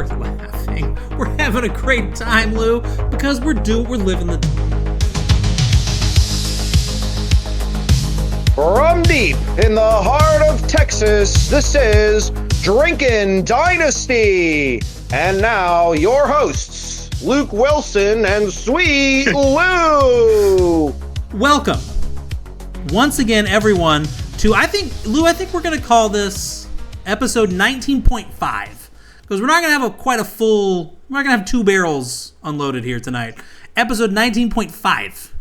are laughing. We're having a great time, Lou, because we're living the... From deep in the heart of Texas, this is Drinkin Dynasty. And now, your hosts, Luke Wilson and Sweet Lou. Welcome, once again, everyone, to, I think we're going to call this episode 19.5. Because we're not going to have we're not going to have two barrels unloaded here tonight. Episode 19.5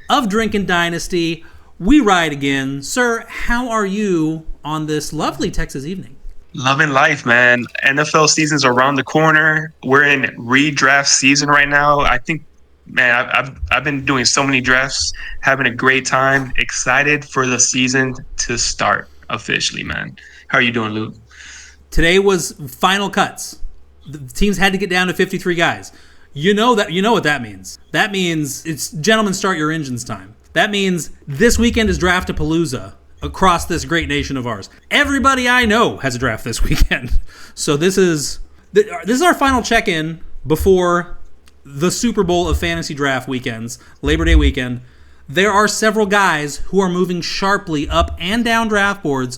of Drinkin Dynasty. We ride again. Sir, how are you on this lovely Texas evening? Loving life, man. NFL season's around the corner. We're in redraft season right now. I think, man, I've been doing so many drafts, having a great time, excited for the season to start officially, man. How are you doing, Luke? Today was final cuts. The teams had to get down to 53 guys. You know what that means. That means it's gentlemen, start your engines time. That means this weekend is Draft-a-Palooza across this great nation of ours. Everybody I know has a draft this weekend. So this is our final check-in before the Super Bowl of fantasy draft weekends, Labor Day weekend. There are several guys who are moving sharply up and down draft boards.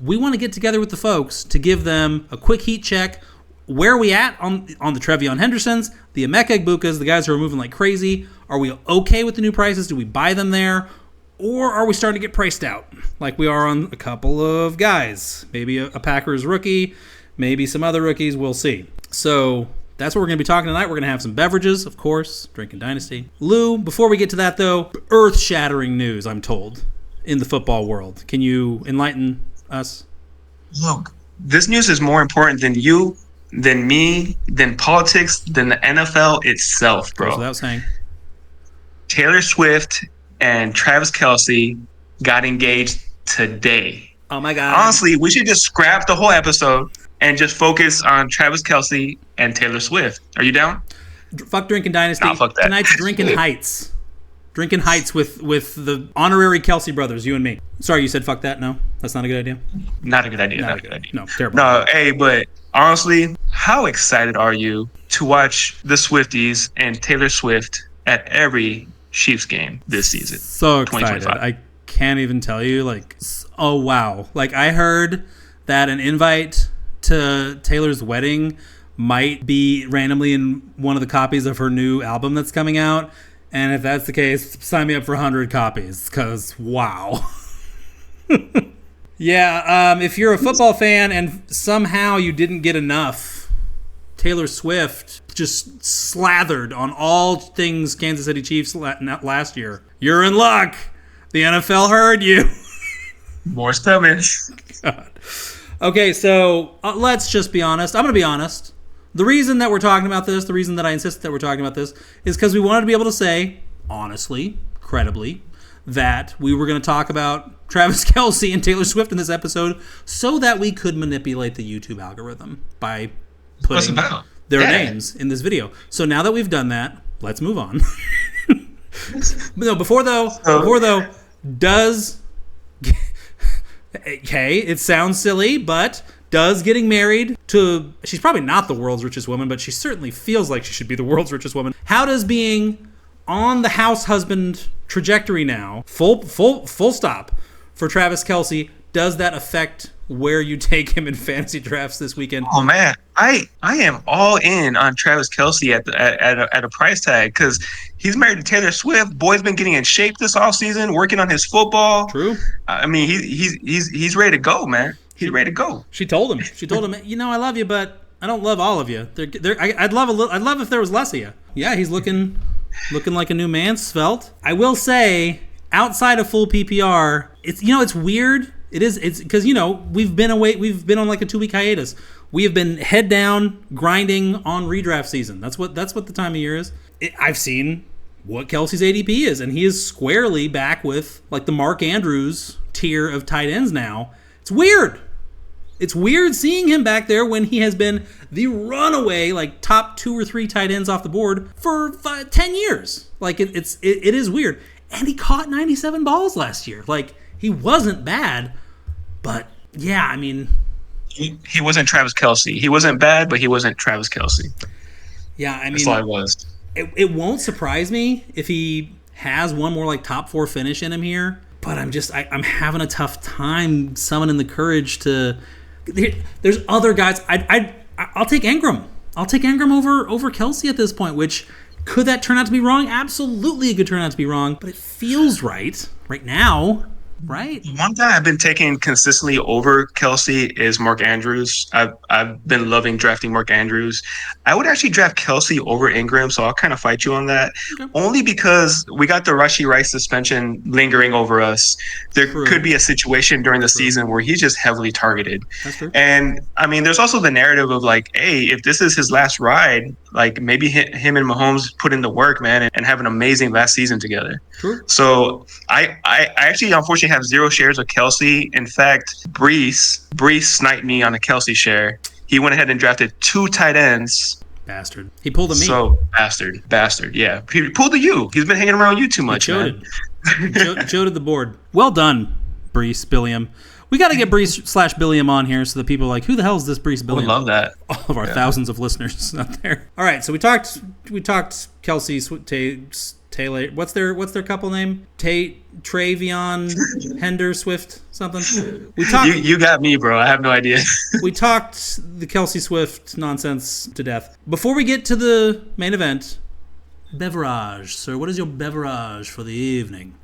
We want to get together with the folks to give them a quick heat check. Where are we at on the TreVeyon Hendersons, the Emeka Egbukas, the guys who are moving like crazy? Are we okay with the new prices? Do we buy them there? Or are we starting to get priced out like we are on a couple of guys? Maybe a Packers rookie, maybe some other rookies. We'll see. So that's what we're going to be talking tonight. We're going to have some beverages, of course, Drinkin Dynasty. Lou, before we get to that, though, earth-shattering news, I'm told, in the football world. Can you enlighten us? Look, this news is more important than you, than me, than politics, than the NFL itself, bro. Goes without saying. Taylor Swift and Travis Kelce got engaged today. Oh, my God. Honestly, we should just scrap the whole episode and just focus on Travis Kelce and Taylor Swift. Are you down? Fuck Drinkin Dynasty. Nah, fuck that. Tonight's Drinkin Heights. Drinkin Heights with the honorary Kelce brothers, you and me. Sorry, you said fuck that? No? That's not a good idea? Not a good idea. Not a good idea. No, terrible. No, hey, but honestly, how excited are you to watch the Swifties and Taylor Swift at every Chiefs game this season? So excited. I can't even tell you. Like, oh, wow. Like, I heard that an invite to Taylor's wedding might be randomly in one of the copies of her new album that's coming out. And if that's the case, sign me up for 100 copies, because wow. Yeah, if you're a football fan and somehow you didn't get enough Taylor Swift just slathered on all things Kansas City Chiefs last year, you're in luck. The NFL heard you. More coming. God. Okay, so let's just be honest. I'm going to be honest. The reason that we're talking about this, the reason that I insist that we're talking about this, is because we wanted to be able to say, honestly, credibly, that we were going to talk about Travis Kelce and Taylor Swift in this episode so that we could manipulate the YouTube algorithm by putting their names in this video. So now that we've done that, let's move on. No, before though, does... Okay, it sounds silly, but... Does getting married to, she's probably not the world's richest woman, but she certainly feels like she should be the world's richest woman. How does being on the house husband trajectory now, full stop for Travis Kelce, does that affect where you take him in fantasy drafts this weekend? Oh man, I am all in on Travis Kelce at a price tag because he's married to Taylor Swift. Boy's been getting in shape this offseason, working on his football. True. I mean, he's ready to go, man. He's ready to go. She told him, you know, I love you, but I don't love all of you. I'd love if there was less of you. Yeah, he's looking like a new man, svelte. I will say, outside of full PPR, it's weird. It's because, we've been on like a 2-week hiatus. We have been head down grinding on redraft season. That's what the time of year is. I've seen what Kelce's ADP is, and he is squarely back with like the Mark Andrews tier of tight ends now. It's weird. It's weird seeing him back there when he has been the runaway, like, top 2 or 3 tight ends off the board for 10 years. Like, it is weird. And he caught 97 balls last year. Like, he wasn't bad, but, yeah, I mean... He wasn't Travis Kelce. He wasn't bad, but he wasn't Travis Kelce. Yeah, I mean, that's all it was. It won't surprise me if he has one more like top 4 finish in him here. But I'm having a tough time summoning the courage to. There's other guys. I'll take Ingram. I'll take Ingram over Kelce at this point. Which could that turn out to be wrong? Absolutely, it could turn out to be wrong. But it feels right now. Right. One guy I've been taking consistently over Kelce is Mark Andrews. I've been loving drafting Mark Andrews. I would actually draft Kelce over Ingram, so I'll kind of fight you on that. Okay. Only because we got the Rashee Rice suspension lingering over us. There could be a situation during the season where he's just heavily targeted. That's true. And I mean, there's also the narrative of like, hey, if this is his last ride, like maybe him and Mahomes put in the work, man, and have an amazing last season together. True. So I actually unfortunately have 0 shares of Kelce. In fact, Brees sniped me on a Kelce share. He went ahead and drafted 2 tight ends. Bastard. He pulled a me. So bastard. Yeah, he pulled a you. He's been hanging around you too much, man. Joe did the board. Well done, Brees Billiam. We got to get Brees / Billiam on here so that people are like, who the hell is this Brees Billiam? I would love that. All of our thousands of listeners out there. All right, so we talked Kelce, Taylor. What's their couple name? TreVeyon Henderson Swift something. We talked. You got me, bro. I have no idea. We talked the Kelce Swift nonsense to death. Before we get to the main event, beverage, sir. What is your beverage for the evening?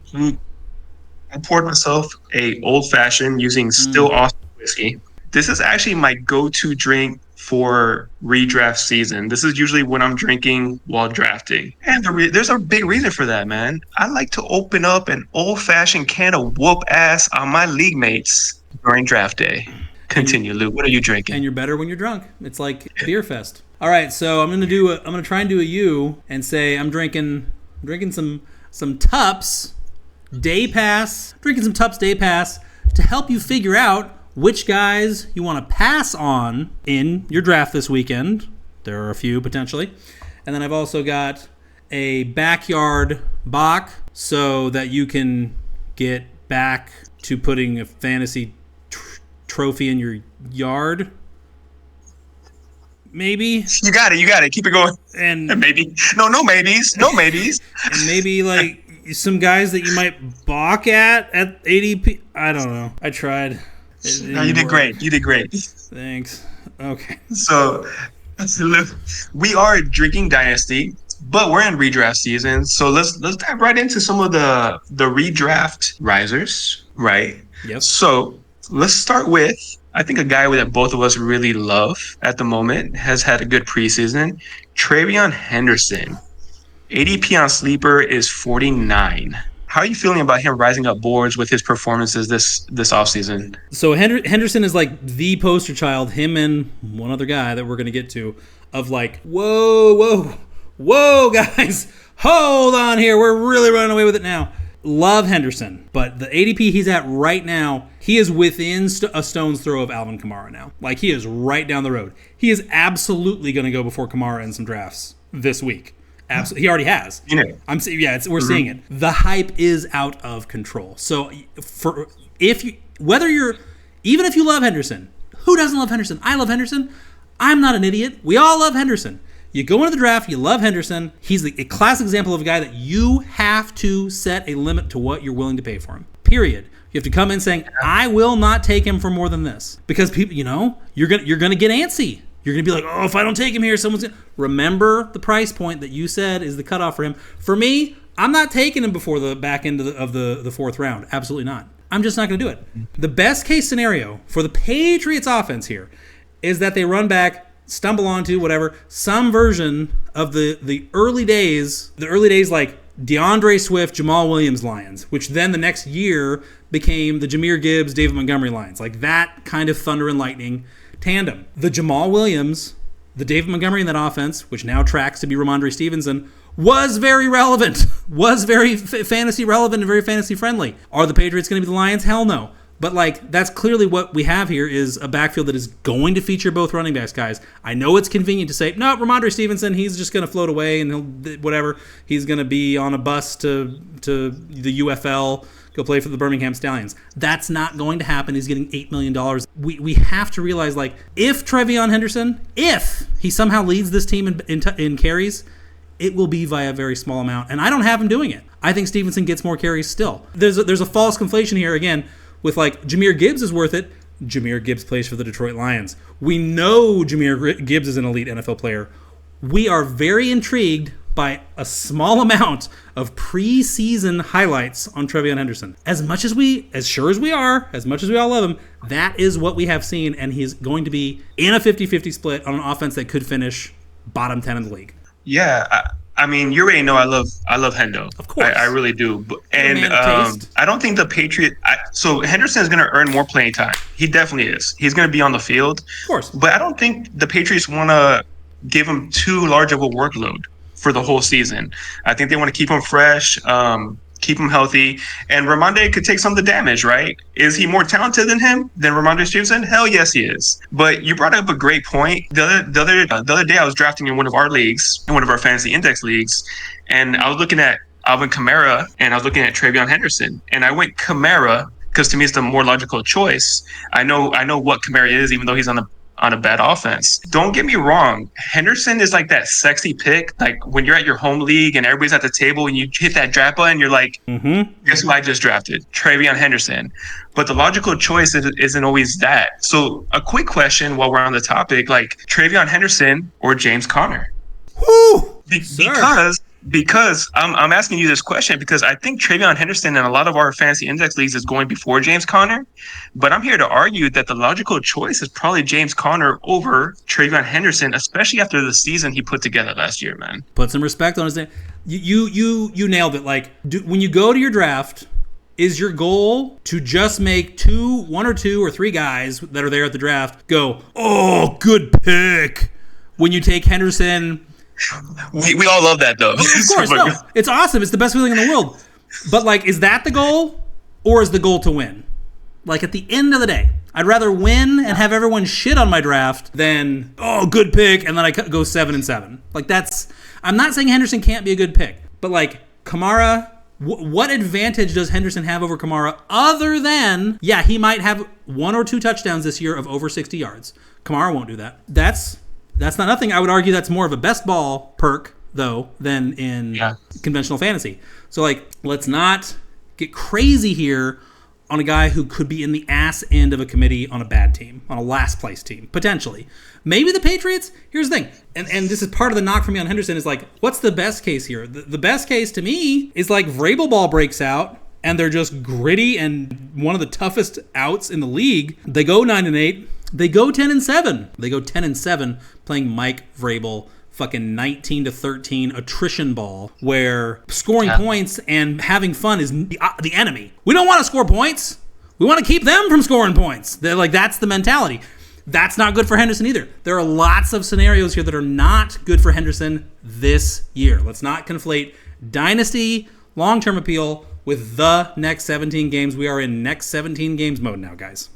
I poured myself a old-fashioned using still awesome whiskey. This is actually my go-to drink for redraft season. This is usually when I'm drinking while drafting. And there's a big reason for that, man. I like to open up an old-fashioned can of whoop ass on my league mates during draft day. Continue, Luke. What are you drinking? And you're better when you're drunk. It's like beer fest. All right, so I'm gonna try and do a U and say I'm drinking some Tupps Day Pass. Drinking some Tupps Day Pass to help you figure out which guys you want to pass on in your draft this weekend. There are a few potentially. And then I've also got a backyard Bach so that you can get back to putting a fantasy trophy in your yard. Maybe. You got it. Keep it going. And maybe. No maybes. And maybe like some guys that you might balk at ADP. I don't know. I tried. No, you did great. Thanks. Okay. So, we are Drinkin Dynasty, but we're in redraft season. So let's dive right into some of the redraft risers, right? Yep. So let's start with, I think, a guy that both of us really love at the moment, has had a good preseason, TreVeyon Henderson. ADP on Sleeper is 49. How are you feeling about him rising up boards with his performances this offseason? So Henderson is like the poster child, him and one other guy that we're going to get to, of like, whoa, guys, hold on here. We're really running away with it now. Love Henderson, but the ADP he's at right now, he is within a stone's throw of Alvin Kamara now. Like, he is right down the road. He is absolutely going to go before Kamara in some drafts this week. Absolutely, he already has. We're seeing it. The hype is out of control. So, even if you love Henderson, who doesn't love Henderson? I love Henderson. I'm not an idiot. We all love Henderson. You go into the draft, you love Henderson. He's a classic example of a guy that you have to set a limit to what you're willing to pay for him. Period. You have to come in saying, I will not take him for more than this, because people, you're gonna get antsy. You're going to be like, oh, if I don't take him here, someone's going to... Remember the price point that you said is the cutoff for him. For me, I'm not taking him before the back end of the fourth round. Absolutely not. I'm just not going to do it. The best case scenario for the Patriots offense here is that they run back, stumble onto whatever, some version of the early days like DeAndre Swift, Jamal Williams Lions, which then the next year became the Jahmyr Gibbs, David Montgomery Lions. Like that kind of thunder and lightning tandem. The Jamal Williams, the David Montgomery in that offense, which now tracks to be Ramondre Stevenson, was very relevant, was very fantasy relevant and very fantasy friendly. Are the Patriots going to be the Lions? Hell no. But like, that's clearly what we have here, is a backfield that is going to feature both running backs, guys. I know it's convenient to say, no, Ramondre Stevenson, he's just going to float away and he's going to be on a bus to the UFL go play for the Birmingham Stallions. That's not going to happen. He's getting $8 million. We have to realize, like, if TreVeyon Henderson, if he somehow leads this team in carries, it will be via a very small amount. And I don't have him doing it. I think Stevenson gets more carries still. There's a false conflation here, again, with, like, Jahmyr Gibbs is worth it. Jahmyr Gibbs plays for the Detroit Lions. We know Jahmyr Gibbs is an elite NFL player. We are very intrigued by a small amount of preseason highlights on TreVeyon Henderson. As much as we all love him, that is what we have seen, and he's going to be in a 50-50 split on an offense that could finish bottom 10 in the league. Yeah, I mean, you already know I love Hendo. Of course. I really do. And I don't think the Patriots... So Henderson is going to earn more playing time. He definitely is. He's going to be on the field. Of course. But I don't think the Patriots want to give him too large of a workload for the whole season. I think they want to keep him fresh, keep him healthy, and Ramondre could take some of the damage, right? Is he more talented than Ramondre Stevenson? Hell yes, he is. But you brought up a great point. The other day I was drafting in one of our leagues, in one of our fantasy index leagues, and I was looking at Alvin Kamara and I was looking at TreVeyon Henderson, and I went Kamara because to me it's the more logical choice. I know what Kamara is, even though he's on a bad offense. Don't get me wrong. Henderson is like that sexy pick. Like when you're at your home league and everybody's at the table and you hit that draft button, you're like, guess who I just drafted? TreVeyon Henderson. But the logical choice isn't always that. So a quick question while we're on the topic, like TreVeyon Henderson or James Conner? Woo! Because I'm asking you this question because I think TreVeyon Henderson in a lot of our fantasy index leagues is going before James Conner, but I'm here to argue that the logical choice is probably James Conner over TreVeyon Henderson, especially after the season he put together last year, man. Put some respect on his name. You nailed it. Like when you go to your draft, is your goal to just make one or two or three guys that are there at the draft go, oh, good pick, when you take Henderson? We all love that, though. Of course, no. It's awesome. It's the best feeling in the world. But, like, is that the goal, or is the goal to win? Like, at the end of the day, I'd rather win and have everyone shit on my draft than, oh, good pick, and then I go 7-7. Like, I'm not saying Henderson can't be a good pick, but, like, Kamara, what advantage does Henderson have over Kamara other than, yeah, he might have 1 or 2 touchdowns this year of over 60 yards. Kamara won't do that. That's not nothing. I would argue that's more of a best ball perk, though, than in conventional fantasy. So, like, let's not get crazy here on a guy who could be in the ass end of a committee on a bad team, on a last place team, potentially. Maybe the Patriots, here's the thing, and this is part of the knock for me on Henderson is like, what's the best case here? The best case to me is like Vrabel ball breaks out, and they're just gritty and one of the toughest outs in the league. They go 9-8. They go 10-7. They go 10-7 playing Mike Vrabel, fucking 19-13 attrition ball, where scoring points and having fun is the enemy. We don't want to score points. We want to keep them from scoring points. They're like, that's the mentality. That's not good for Henderson either. There are lots of scenarios here that are not good for Henderson this year. Let's not conflate dynasty, long-term appeal with the next 17 games. We are in next 17 games mode now, guys.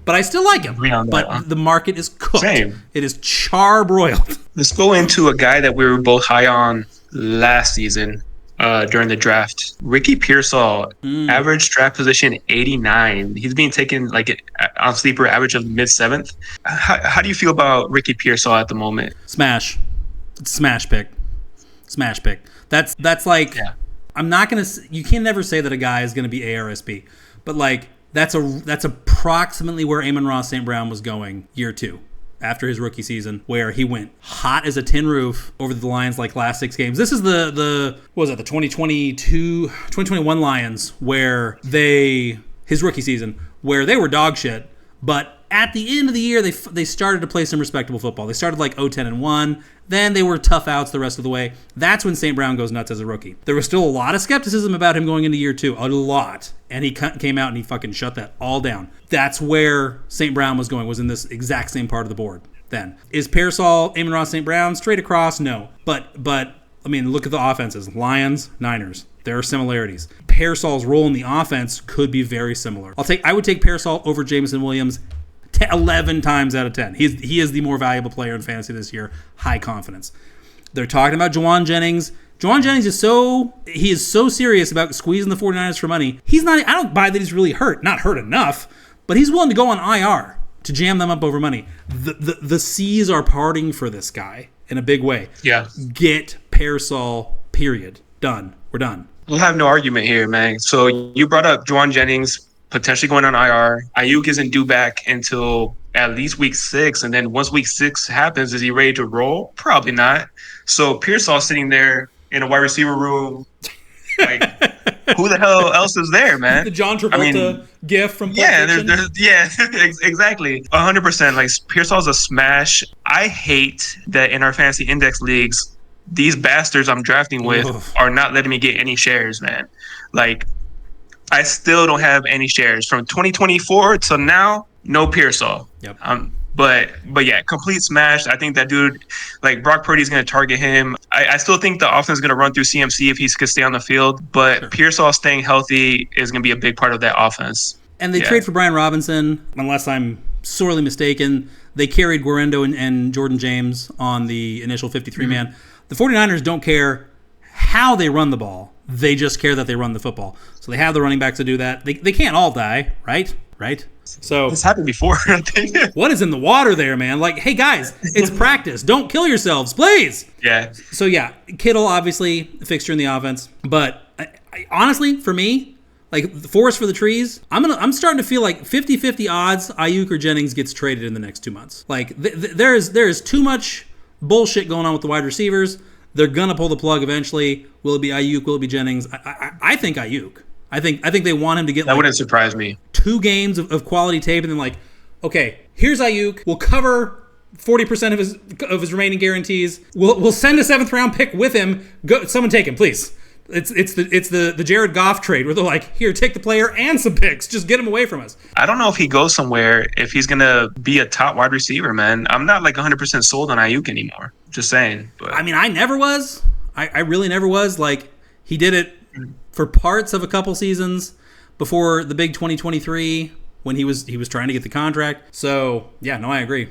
But I still like him. But the market is cooked. Same. It is charbroiled. Let's go into a guy that we were both high on last season during the draft. Ricky Pearsall, average draft position 89. He's being taken like on sleeper average of mid-7th. How do you feel about Ricky Pearsall at the moment? Smash. It's a smash pick. Smash pick. That's like, I'm not going to, you can never say that a guy is going to be ARSP. But like, that's approximately where Amon-Ra St. Brown was going year 2 after his rookie season, where he went hot as a tin roof over the Lions like last 6 games. This is the 2021 Lions, where his rookie season, where they were dog shit, but at the end of the year they started to play some respectable football. They started like 0-10-1, then they were tough outs the rest of the way. That's when St. Brown goes nuts as a rookie. There was still a lot of skepticism about him going into year 2, a lot, and he came out and he fucking shut that all down. That's where St. Brown was in this exact same part of the board then. Is Pearsall, Amon-Ra St. Brown straight across? No. But I mean, look at the offenses. Lions, Niners. There are similarities. Pearsall's role in the offense could be very similar. I would take Pearsall over Jameson Williams 11 times out of 10. He is the more valuable player in fantasy this year. High confidence. They're talking about Juwan Jennings. Jauan Jennings is so serious about squeezing the 49ers for money. I don't buy that he's really hurt. Not hurt enough, but he's willing to go on IR to jam them up over money. The seas are parting for this guy in a big way. Yeah. Get Pearsall, period. Done. We're done. We'll have no argument here, man. So you brought up Jauan Jennings potentially going on IR. Ayuk isn't due back until at least week 6. And then once week 6 happens, is he ready to roll? Probably not. So Pearsall sitting there in a wide receiver room, like, who the hell else is there, man? The John Travolta gif from Pulp Fiction. Exactly. 100%. Like, Pearsall's a smash. I hate that in our fantasy index leagues, these bastards I'm drafting with are not letting me get any shares, man. Like, I still don't have any shares from 2024 to now. No Pearsall. Yep. But yeah, complete smash. I think that dude, like, Brock Purdy is going to target him. I still think the offense is going to run through CMC if he could stay on the field. But sure. Pearsall staying healthy is going to be a big part of that offense. And they trade for Brian Robinson, unless I'm sorely mistaken. They carried Guerrero and Jordan James on the initial 53-man. Mm-hmm. The 49ers don't care how they run the ball. They just care that they run the football. So they have the running backs to do that. They can't all die, right? So it's happened before. What is in the water there, man? Like, hey guys, it's practice. Don't kill yourselves, please. Yeah. So yeah, Kittle obviously a fixture in the offense, but I, honestly, for me, like, the forest for the trees, I'm starting to feel like 50-50 odds Ayuk or Jennings gets traded in the next 2 months. Like, there is too much bullshit going on with the wide receivers. They're gonna pull the plug eventually. Will it be Ayuk? Will it be Jennings? I think Ayuk. I think they want him to get, that wouldn't surprise me, 2 games of quality tape, and then, like, okay, here's Ayuk. We'll cover 40% of his remaining guarantees. We'll send a 7th round pick with him. Go, someone take him, please. It's the Jared Goff trade where they're like, here, take the player and some picks. Just get him away from us. I don't know if he goes somewhere, if he's gonna be a top wide receiver, man. I'm not like 100% sold on Ayuk anymore. Just saying. But I mean, I never was. I really never was. Like, he did it for parts of a couple seasons before the big 2023 when he was trying to get the contract. So yeah, no, I agree.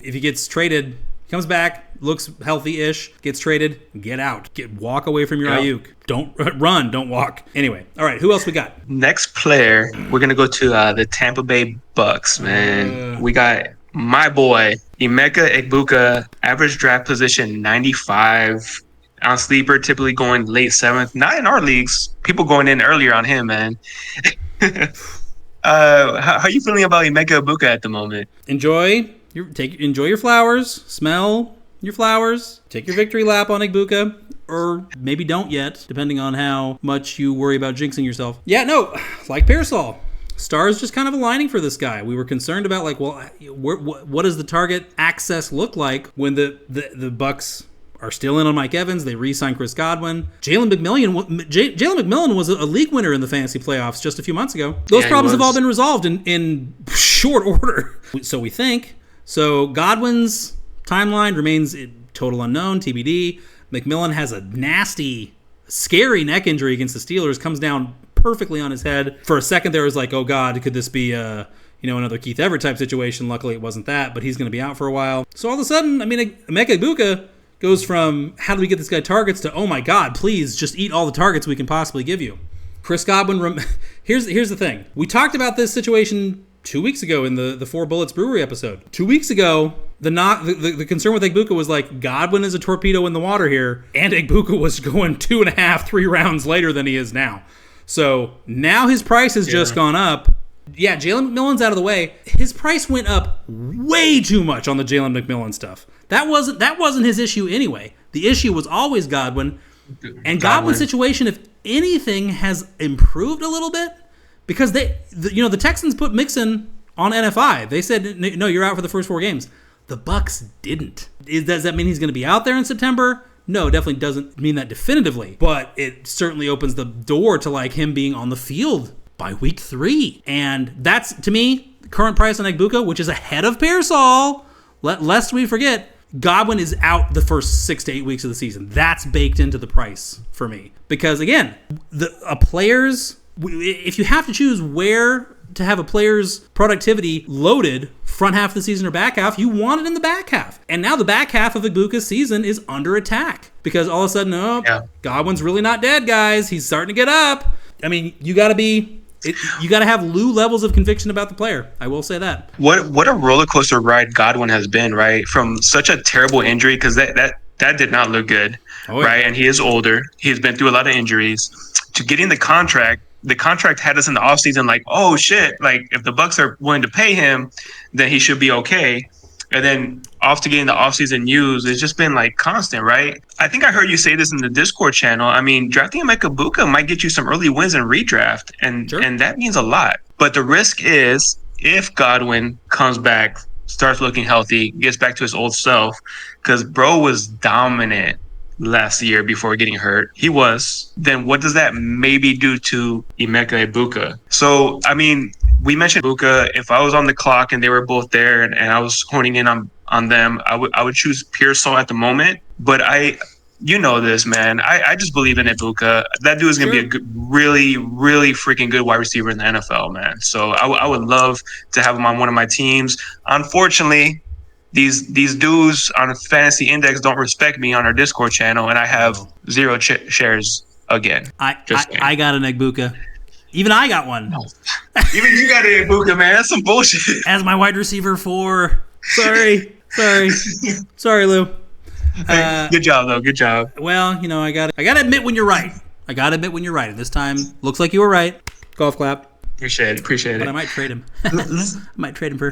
If he gets traded, comes back, looks healthy-ish, gets traded, get out. Walk away from your Ayuk. Don't run, don't walk. Anyway, all right, who else we got? Next player, we're going to go to the Tampa Bay Bucks, man. We got my boy, Emeka Egbuka, average draft position 95. On sleeper, typically going late 7th. Not in our leagues. People going in earlier on him, man. How are you feeling about Emeka Egbuka at the moment? Enjoy your flowers. Smell your flowers. Take your victory lap on Egbuka. Or maybe don't yet, depending on how much you worry about jinxing yourself. Yeah, no, like Pearsall. Stars just kind of aligning for this guy. We were concerned about, like, well, what does the target access look like when the Bucks are still in on Mike Evans. They re-signed Chris Godwin. Jalen McMillan was a league winner in the fantasy playoffs just a few months ago. Those problems have all been resolved in short order. So we think. So Godwin's timeline remains total unknown, TBD. McMillan has a nasty, scary neck injury against the Steelers. Comes down perfectly on his head. For a second there was like, oh God, could this be another Keith Everett type situation? Luckily it wasn't that, but he's going to be out for a while. So all of a sudden, I mean, Emeka Egbuka goes from, how do we get this guy targets, to, oh my God, please just eat all the targets we can possibly give you. Chris Godwin, here's the thing. We talked about this situation 2 weeks ago in the Four Bullets Brewery episode. 2 weeks ago, the concern with Egbuka was like, Godwin is a torpedo in the water here, and Egbuka was going 2.5, 3 rounds later than he is now. So now his price has just gone up. Yeah, Jalen McMillan's out of the way. His price went up way too much on the Jalen McMillan stuff. That wasn't his issue anyway. The issue was always Godwin. And Godwin's situation, if anything, has improved a little bit because the Texans put Mixon on NFI. They said, no, you're out for the first 4 games. The Bucks didn't. Does that mean he's going to be out there in September? No, it definitely doesn't mean that definitively. But it certainly opens the door to, like, him being on the field by week 3. And that's, to me, the current price on Egbuka, which is ahead of Pearsall. Lest we forget, Godwin is out the first 6 to 8 weeks of the season. That's baked into the price for me. Because, again, if you have to choose where to have a player's productivity loaded, front half of the season or back half, you want it in the back half. And now the back half of Egbuka's season is under attack. because all of a sudden, Godwin's really not dead, guys. He's starting to get up. I mean, you got to have Lou levels of conviction about the player. I will say that. What a roller coaster ride Godwin has been, right? From such a terrible injury, because that did not look good, right? And he is older. He's been through a lot of injuries. To getting the contract had us in the offseason like, oh shit, like if the Bucs are willing to pay him, then he should be okay. And then off to getting the offseason news, it's just been like constant, right? I think I heard you say this in the Discord channel. I mean, drafting Emeka Egbuka might get you some early wins in redraft, and that means a lot. But the risk is if Godwin comes back, starts looking healthy, gets back to his old self, because bro was dominant last year before getting hurt. He was. Then what does that maybe do to Emeka Egbuka? So, I mean, we mentioned Egbuka. If I was on the clock and they were both there and I was honing in on them, I would choose Pearsall at the moment. But you know this, man. I just believe in Egbuka. That dude is going to be a good, really, really freaking good wide receiver in the NFL, man. So I would love to have him on one of my teams. Unfortunately, these dudes on a fantasy index don't respect me on our Discord channel, and I have 0 shares again. I got an Egbuka. Even I got one. No. Even you got an Egbuka, man. That's some bullshit. As my wide receiver 4. Sorry, Lou. Good job, though. Good job. Well, you know, I gotta admit when you're right. And this time, looks like you were right. Golf clap. Appreciate it. But I might trade him. I might trade him for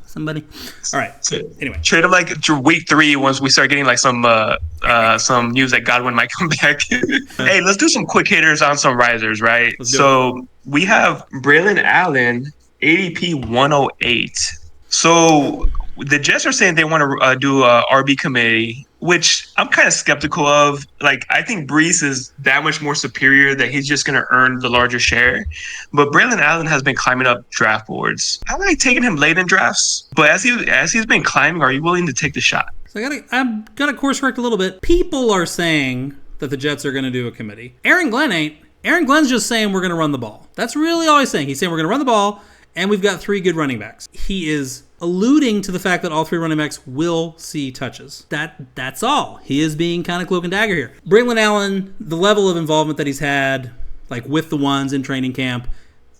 somebody. All right. Anyway, trade him like to week 3 once we start getting like some news that Godwin might come back. Hey, let's do some quick hitters on some risers, right? So we have Braelon Allen, ADP 108. So the Jets are saying they want to do a RB committee, which I'm kind of skeptical of. Like, I think Brees is that much more superior that he's just going to earn the larger share. But Braelon Allen has been climbing up draft boards. I like taking him late in drafts, but as he's been climbing, are you willing to take the shot? So I'm gonna course correct a little bit. People are saying that the Jets are going to do a committee. Aaron Glenn ain't. Aaron Glenn's just saying we're going to run the ball. That's really all he's saying. He's saying we're going to run the ball, and we've got 3 good running backs. He is alluding to the fact that all 3 running backs will see touches. That's all. He is being kind of cloak and dagger here. Braelon Allen, the level of involvement that he's had, like with the ones in training camp,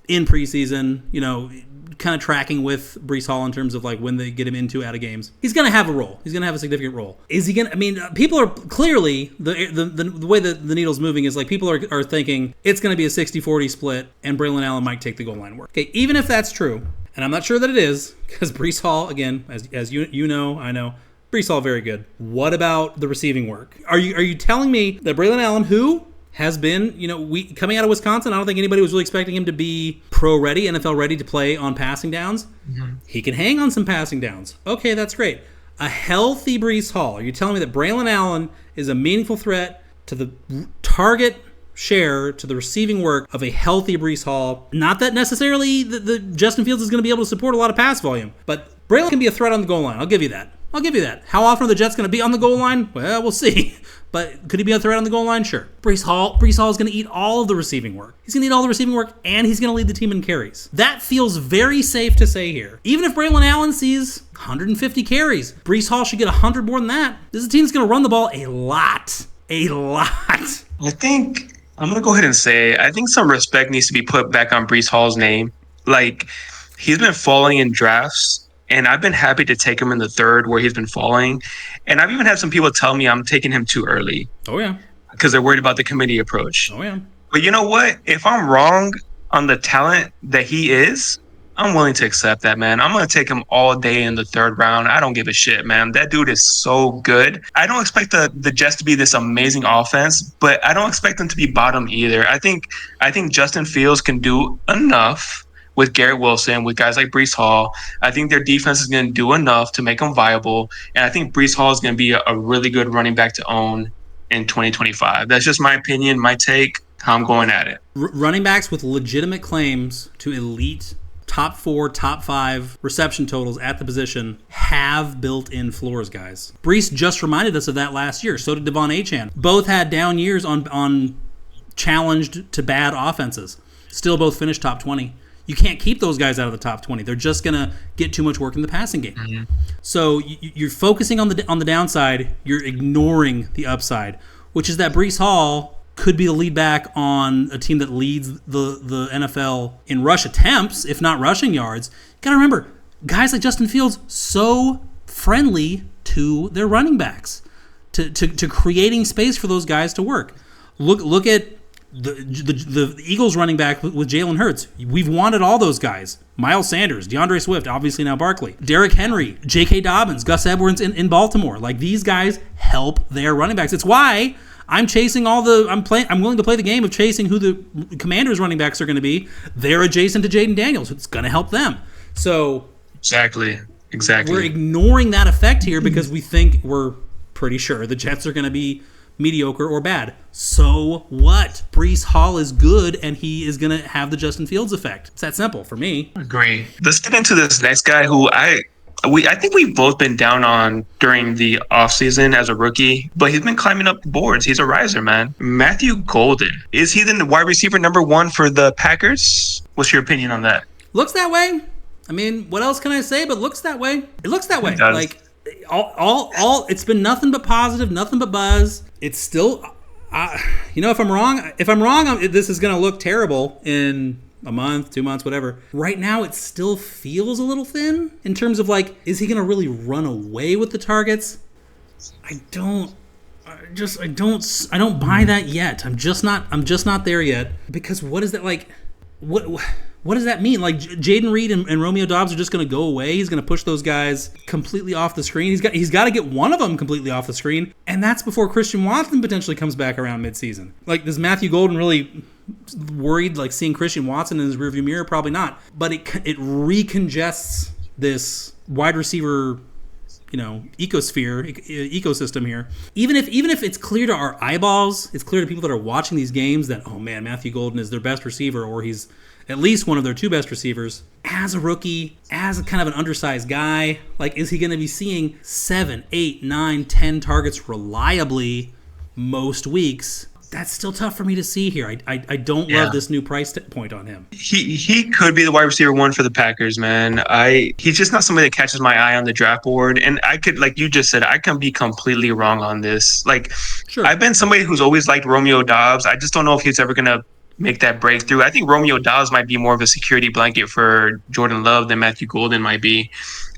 in preseason, you know, kind of tracking with Brees Hall in terms of like when they get him into out of games. He's going to have a role. He's going to have a significant role. Is he going to, I mean, people are clearly, the way that the needle's moving is like people are thinking it's going to be a 60-40 split and Braelon Allen might take the goal line work. Okay, even if that's true, and I'm not sure that it is, because Brees Hall, again, as you know, I know, Brees Hall very good. What about the receiving work? Are you telling me that Braelon Allen, who has been, you know, coming out of Wisconsin, I don't think anybody was really expecting him to be pro-ready, NFL ready to play on passing downs. Mm-hmm. He can hang on some passing downs. Okay, that's great. A healthy Brees Hall. Are you telling me that Braelon Allen is a meaningful threat to the target share, to the receiving work of a healthy Brees Hall? Not that necessarily the Justin Fields is going to be able to support a lot of pass volume, but Braelon can be a threat on the goal line. I'll give you that. How often are the Jets going to be on the goal line? Well, we'll see. But could he be a threat on the goal line? Sure. Brees Hall is going to eat all of the receiving work. He's going to eat all the receiving work, and he's going to lead the team in carries. That feels very safe to say here. Even if Braelon Allen sees 150 carries, Brees Hall should get 100 more than that. This team's going to run the ball a lot. I think I'm going to go ahead and say I think some respect needs to be put back on Brees Hall's name. Like, he's been falling in drafts, and I've been happy to take him in the 3rd where he's been falling. And I've even had some people tell me I'm taking him too early. Oh, yeah. Because they're worried about the committee approach. Oh, yeah. But you know what? If I'm wrong on the talent that he is, I'm willing to accept that, man. I'm going to take him all day in the 3rd round. I don't give a shit, man. That dude is so good. I don't expect the Jets to be this amazing offense, but I don't expect them to be bottom either. I think Justin Fields can do enough with Garrett Wilson, with guys like Brees Hall. I think their defense is going to do enough to make them viable. And I think Brees Hall is going to be a really good running back to own in 2025. That's just my opinion, my take, how I'm going at it. Running backs with legitimate claims to elite top 4, top 5 reception totals at the position have built-in floors, guys. Brees just reminded us of that last year. So did Devon Achane. Both had down years on challenged to bad offenses. Still both finished top 20. You can't keep those guys out of the top 20. They're just going to get too much work in the passing game. Mm-hmm. So you're focusing on the downside. You're ignoring the upside, which is that Breece Hall could be the lead back on a team that leads the NFL in rush attempts, if not rushing yards. You got to remember, guys like Justin Fields, so friendly to their running backs, to creating space for those guys to work. Look at the Eagles running back with Jalen Hurts. We've wanted all those guys. Miles Sanders, DeAndre Swift, obviously now Barkley, Derrick Henry, J.K. Dobbins, Gus Edwards in Baltimore. Like, these guys help their running backs. It's why I'm chasing I'm willing to play the game of chasing who the Commanders running backs are going to be. They're adjacent to Jaden Daniels. It's going to help them. So exactly. We're ignoring that effect here because we're pretty sure the Jets are going to be mediocre or bad. So what? Breece Hall is good, and he is going to have the Justin Fields effect. It's that simple for me. Agree. Let's get into this next guy who I think we've both been down on during the offseason as a rookie, but he's been climbing up the boards. He's a riser, man. Matthew Golden. Is he the wide receiver number 1 for the Packers? What's your opinion on that? Looks that way. I mean, what else can I say? But looks that way. It looks that way. It does. Like, all it's been nothing but positive, nothing but buzz. It's still, if I'm wrong, this is going to look terrible in a month, 2 months, whatever. Right now, it still feels a little thin in terms of, like, is he going to really run away with the targets? I don't buy that yet. I'm just not there yet, because what is that like? What does that mean? Like, Jaden Reed and Romeo Doubs are just going to go away? He's going to push those guys completely off the screen? He's got to get one of them completely off the screen, and that's before Christian Watson potentially comes back around midseason. Like, does Matthew Golden really worried, like, seeing Christian Watson in his rearview mirror? Probably not. But it recongests this wide receiver, ecosystem here. Even if it's clear to our eyeballs, it's clear to people that are watching these games that, oh man, Matthew Golden is their best receiver, or he's at least one of their 2 best receivers. As a rookie, as a kind of an undersized guy, like, is he going to be seeing 7, 8, 9, 10 targets reliably most weeks? That's still tough for me to see here. I don't love this new price point on him. He could be the wide receiver 1 for the Packers, man. He's just not somebody that catches my eye on the draft board. And I could, like you just said, I can be completely wrong on this. Like, sure. I've been somebody who's always liked Romeo Doubs. I just don't know if he's ever going to make that breakthrough. I think Romeo Doubs might be more of a security blanket for Jordan Love than Matthew Golden might be,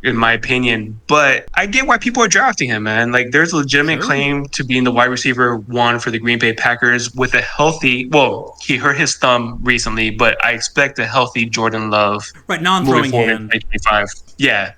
in my opinion. But I get why people are drafting him, man. Like, there's a legitimate claim to being the wide receiver 1 for the Green Bay Packers with a healthy, well, he hurt his thumb recently, but I expect a healthy Jordan Love. Right, non-throwing hand. 2025. Yeah.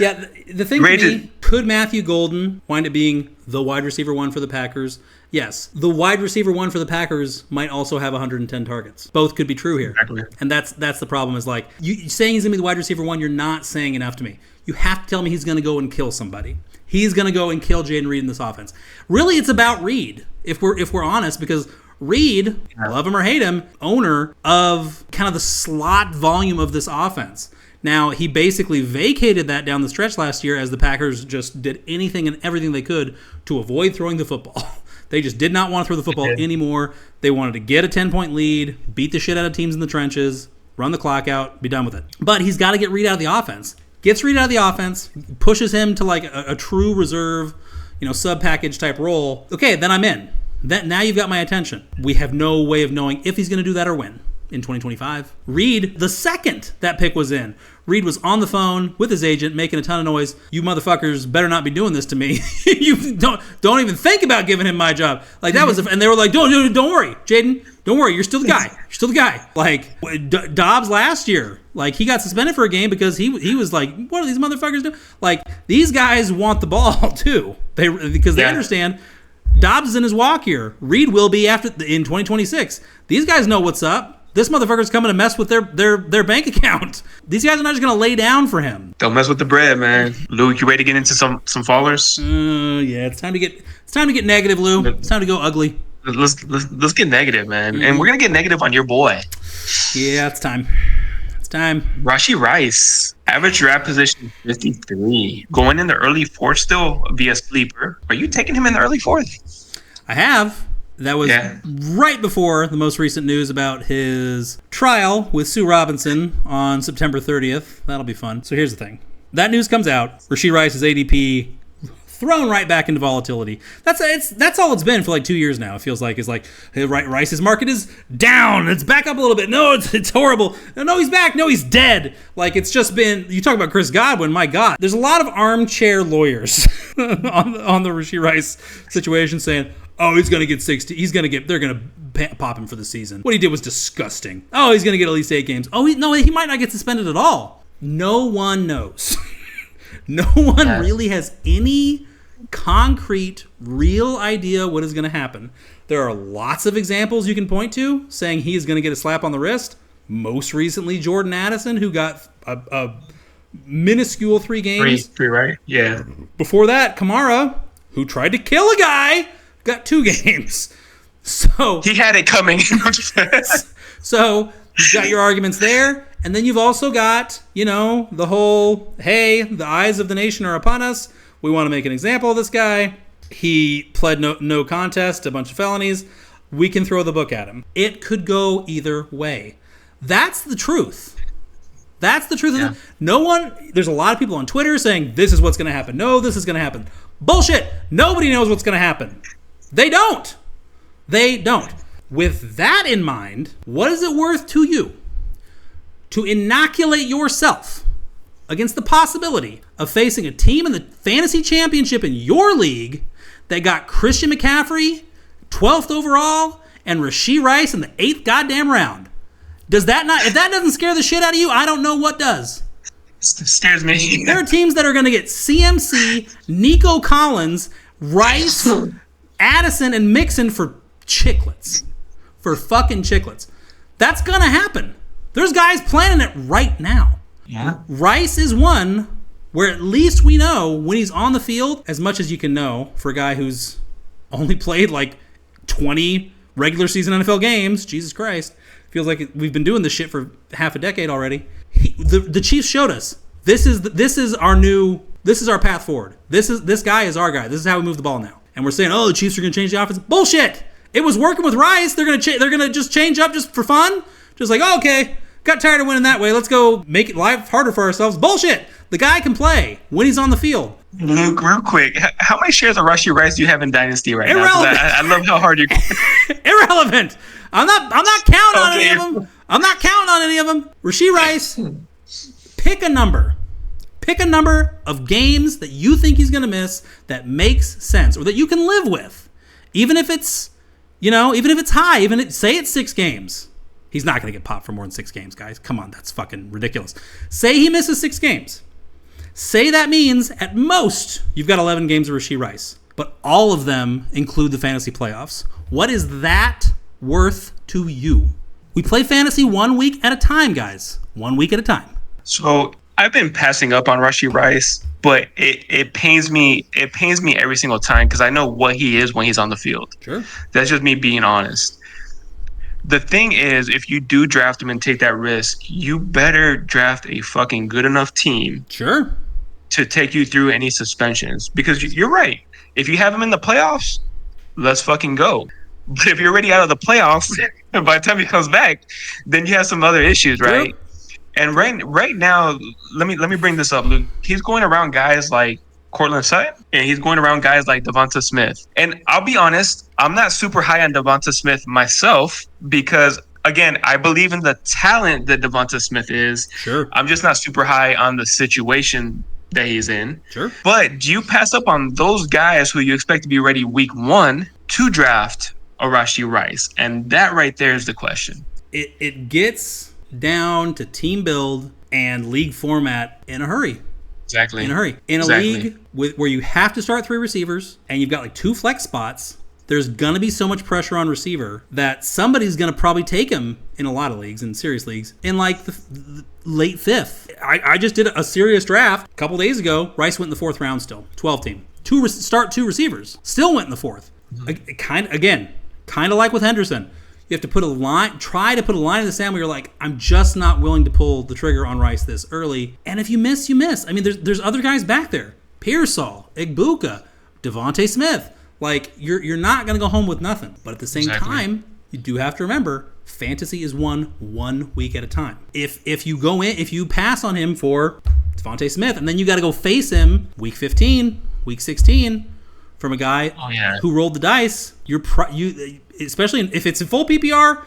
Yeah, the thing for me, could Matthew Golden wind up being the wide receiver 1 for the Packers? Yes. The wide receiver 1 for the Packers might also have 110 targets. Both could be true here. Exactly. And that's the problem, is, like, you saying he's going to be the wide receiver 1, you're not saying enough to me. You have to tell me he's going to go and kill somebody. He's going to go and kill Jaden Reed in this offense. Really, it's about Reed, if we're honest, because Reed, love him or hate him, owner of kind of the slot volume of this offense. Now, he basically vacated that down the stretch last year as the Packers just did anything and everything they could to avoid throwing the football. They just did not want to throw the football anymore. They wanted to get a 10-point lead, beat the shit out of teams in the trenches, run the clock out, be done with it. But he's got to get Reed out of the offense. Gets Reed out of the offense, pushes him to, like, a true reserve, sub-package type role. Okay, then I'm in. Now you've got my attention. We have no way of knowing if he's going to do that or when in 2025. Reed, the second that pick was in, Reed was on the phone with his agent making a ton of noise. You motherfuckers better not be doing this to me. You don't even think about giving him my job. Like, that was, and they were like, don't worry, Jaden, don't worry, you're still the guy. You're still the guy. Like, Dobbs last year, like, he got suspended for a game because he was like, what are these motherfuckers doing? Like, these guys want the ball too. Because they understand Dobbs is in his walk year. Reed will be in 2026. These guys know what's up. This motherfucker's coming to mess with their bank account. These guys are not just going to lay down for him. Don't mess with the bread, man. Luke, you ready to get into some fallers? Yeah, it's time to get negative, Lou. It's time to go ugly. Let's get negative, man. And we're gonna get negative on your boy. Yeah, it's time. It's time. Rashee Rice, average draft position 53, going in the early 4th still via sleeper. Are you taking him in the early 4th? I have. That was right before the most recent news about his trial with Sue Robinson on September 30th. That'll be fun. So here's the thing. That news comes out. Rashee Rice's ADP thrown right back into volatility. That's all it's been for like 2 years now. It feels like it's like, hey, Rice's market is down. It's back up a little bit. No, it's horrible. No, he's back. No, he's dead. Like, it's just been, you talk about Chris Godwin, my God. There's a lot of armchair lawyers on the Rashee Rice situation saying, oh, he's going to get 60. They're going to pop him for the season. What he did was disgusting. Oh, he's going to get at least 8 games. Oh, he might not get suspended at all. No one knows. No one really has any concrete, real idea what is going to happen. There are lots of examples you can point to saying he is going to get a slap on the wrist. Most recently, Jordan Addison, who got a minuscule 3 games. Three, right? Yeah. Before that, Kamara, who tried to kill a guy, got 2 games. So he had it coming. So you've got your arguments there. And then you've also got, the whole, hey, the eyes of the nation are upon us. We want to make an example of this guy. He pled no contest, a bunch of felonies. We can throw the book at him. It could go either way. That's the truth. That's the truth. Yeah. There's a lot of people on Twitter saying, this is what's going to happen. No, this is going to happen. Bullshit. Nobody knows what's going to happen. They don't. With that in mind, what is it worth to you to inoculate yourself against the possibility of facing a team in the fantasy championship in your league that got Christian McCaffrey, 12th overall, and Rashee Rice in the 8th goddamn round? Does that not? If that doesn't scare the shit out of you, I don't know what does. It scares me. There are teams that are going to get CMC, Nico Collins, Rice, Addison, and Mixon for chiclets. For fucking chiclets. That's going to happen. There's guys planning it right now. Yeah. Rice is one where at least we know when he's on the field, as much as you can know for a guy who's only played like 20 regular season NFL games. Jesus Christ. Feels like we've been doing this shit for half a decade already. The Chiefs showed us this is our path forward. This guy is our guy. This is how we move the ball now. And we're saying, oh, the Chiefs are going to change the offense. Bullshit. It was working with Rice. They're going to just change up just for fun. Just like, oh, okay, got tired of winning that way. Let's go make it life harder for ourselves. Bullshit. The guy can play when he's on the field. Luke, real quick, how many shares of Rashee Rice do you have in Dynasty right now? I love how hard you're. Irrelevant. I'm not counting on any of them. I'm not counting on any of them. Rashee Rice, pick a number. Pick a number of games that you think he's going to miss that makes sense or that you can live with. Even if it's, high, say it's 6 games. He's not going to get popped for more than 6 games, guys. Come on, that's fucking ridiculous. Say he misses 6 games. Say that means, at most, you've got 11 games of Rashee Rice. But all of them include the fantasy playoffs. What is that worth to you? We play fantasy 1 week at a time, guys. 1 week at a time. So I've been passing up on Rashee Rice, but it pains me. It pains me every single time because I know what he is when he's on the field. Sure. That's just me being honest. The thing is, if you do draft him and take that risk, you better draft a fucking good enough team. Sure. To take you through any suspensions. Because you're right. If you have him in the playoffs, let's fucking go. But if you're already out of the playoffs, by the time he comes back, then you have some other issues, right? Yep. And right now, let me bring this up, Luke. He's going around guys like Courtland Sutton, and he's going around guys like Devonta Smith. And I'll be honest, I'm not super high on Devonta Smith myself because, again, I believe in the talent that Devonta Smith is. Sure. I'm just not super high on the situation that he's in. Sure. But do you pass up on those guys who you expect to be ready week 1 to draft a Rashee Rice? And that right there is the question. It gets down to team build and league format in a hurry. Exactly. In a hurry. In a league where you have to start 3 receivers and you've got like 2 flex spots, there's going to be so much pressure on receiver that somebody's going to probably take him in a lot of leagues, in serious leagues, in like the late 5th. I just did a serious draft a couple days ago. Rice went in the 4th round still. 12 team. Start 2 receivers. Still went in the 4th. Mm-hmm. Kind of like with Henderson. You have to put a line, try to put a line in the sand where you're like, I'm just not willing to pull the trigger on Rice this early. And if you miss, you miss. I mean, there's other guys back there. Pearsall, Egbuka, Devonta Smith. Like, you're not going to go home with nothing. But at the same time, you do have to remember, fantasy is won 1 week at a time. If you pass on him for Devonta Smith, and then you got to go face him week 15, week 16 from a guy who rolled the dice, you especially if it's in full PPR,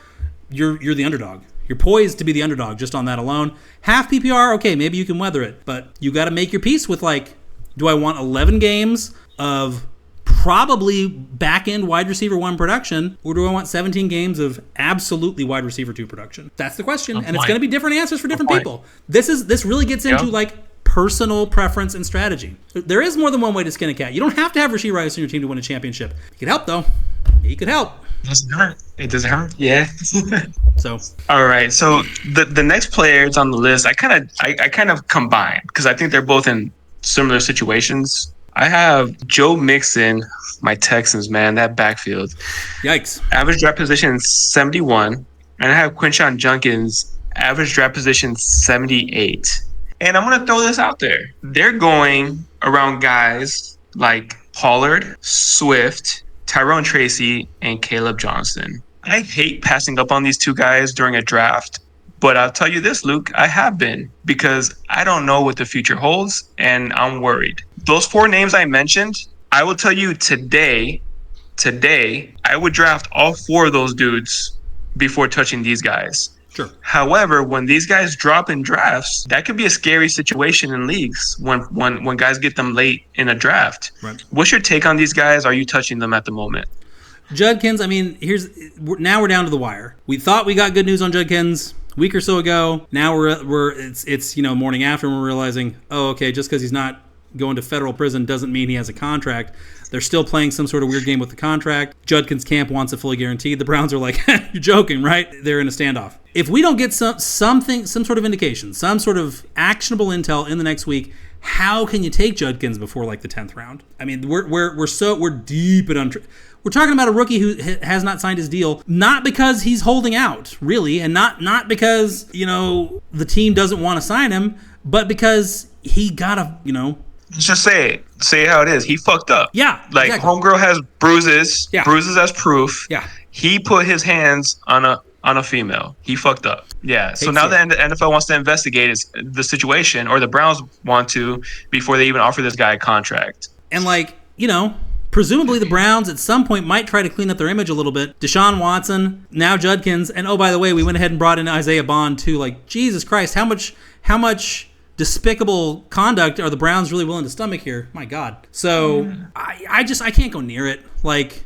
you're the underdog. You're poised to be the underdog just on that alone. Half PPR, okay, maybe you can weather it, but you got to make your peace with, like, do I want 11 games of probably back-end wide receiver 1 production, or do I want 17 games of absolutely wide receiver 2 production? That's the question, and it's going to be different answers for different people. This really gets into like personal preference and strategy. There is more than one way to skin a cat. You don't have to have Rashee Rice on your team to win a championship. It could help, though. It could help. It doesn't hurt. Yeah. So all right. So the next players on the list, I kind of combine because I think they're both in similar situations. I have Joe Mixon, my Texans, man, that backfield. Yikes. Average draft position 71. And I have Quinshon Judkins, average draft position 78. And I'm going to throw this out there. They're going around guys like Pollard, Swift, Tyrone Tracy, and Caleb Johnson. I hate passing up on these 2 guys during a draft. But I'll tell you this, Luke, I have been, because I don't know what the future holds, and I'm worried. Those 4 names I mentioned, I will tell you today, I would draft all 4 of those dudes before touching these guys. Sure. However, when these guys drop in drafts, that could be a scary situation in leagues when guys get them late in a draft. Right. What's your take on these guys? Are you touching them at the moment? Judkins, I mean, now we're down to the wire. We thought we got good news on Judkins a week or so ago. Now it's morning after, and we're realizing, oh, okay, just because he's not going to federal prison doesn't mean he has a contract. They're still playing some sort of weird game with the contract. Judkins' camp wants it fully guaranteed. The Browns are like, you're joking, right? They're in a standoff. If we don't get some sort of indication, some sort of actionable intel in the next week, how can you take Judkins before like the 10th round? I mean, we're deep in we're talking about a rookie who has not signed his deal, not because he's holding out, really, and not because, the team doesn't want to sign him, but because he gotta, Just say it. Say how it is. He fucked up. Yeah. Like, exactly. Homegirl has bruises. Yeah. Bruises as proof. Yeah. He put his hands on a female. He fucked up. Yeah. So now the NFL wants to investigate the situation, or the Browns want to, before they even offer this guy a contract. And presumably the Browns at some point might try to clean up their image a little bit. Deshaun Watson, now Judkins, and oh, by the way, we went ahead and brought in Isaiah Bond too. Like, Jesus Christ, how much despicable conduct are the Browns really willing to stomach here? My God. So I can't go near it. Like,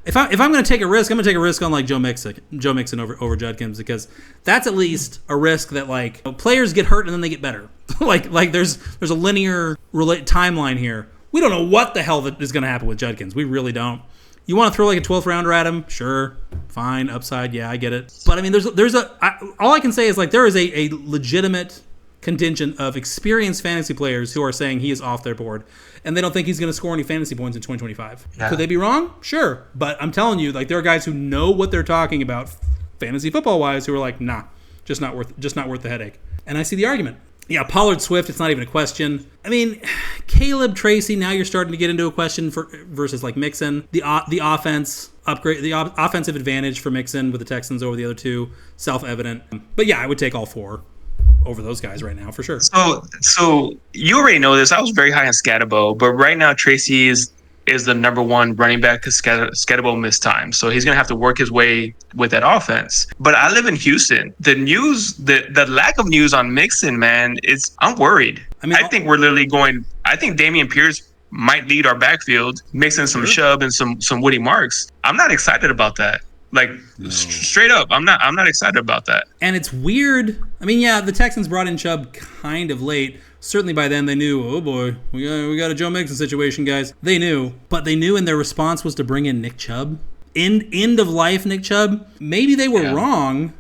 if I'm going to take a risk, I'm going to take a risk on like Joe Mixon over Judkins, because that's at least a risk that like players get hurt and then they get better. like there's a linear timeline here. We don't know what the hell is going to happen with Judkins. We really don't. You want to throw like a 12th rounder at him? Sure. Fine. Upside. Yeah, I get it. But I mean, all I can say is like there is a legitimate contingent of experienced fantasy players who are saying he is off their board, and they don't think he's going to score any fantasy points in 2025. Yeah. Could they be wrong? Sure. But I'm telling you, like, there are guys who know what they're talking about fantasy football wise who are like, nah, just not worth the headache. And I see the argument. Yeah, Pollard, Swift, it's not even a question. I mean, Caleb, Tracy, now you're starting to get into a question versus like Mixon. The offense upgrade, the offensive advantage for Mixon with the Texans over the other 2, self-evident. But yeah, I would take all 4 over those guys right now for sure. So you already know this. I was very high on Scatterbo, but right now Tracy is the number 1 running back because Scatterbo missed time. So he's going to have to work his way with that offense. But I live in Houston. The news, the lack of news on Mixon, man, I'm worried. I mean, I think we're literally I think Dameon Pierce might lead our backfield, mixing some Chubb and some Woody Marks. I'm not excited about that. Like, no. Straight up, I'm not excited about that. And it's weird. I mean, yeah, the Texans brought in Chubb kind of late. Certainly by then they knew, oh boy, we got a Joe Mixon situation, guys. They knew, but they knew, and their response was to bring in Nick Chubb. End of life Nick Chubb. Maybe they were wrong.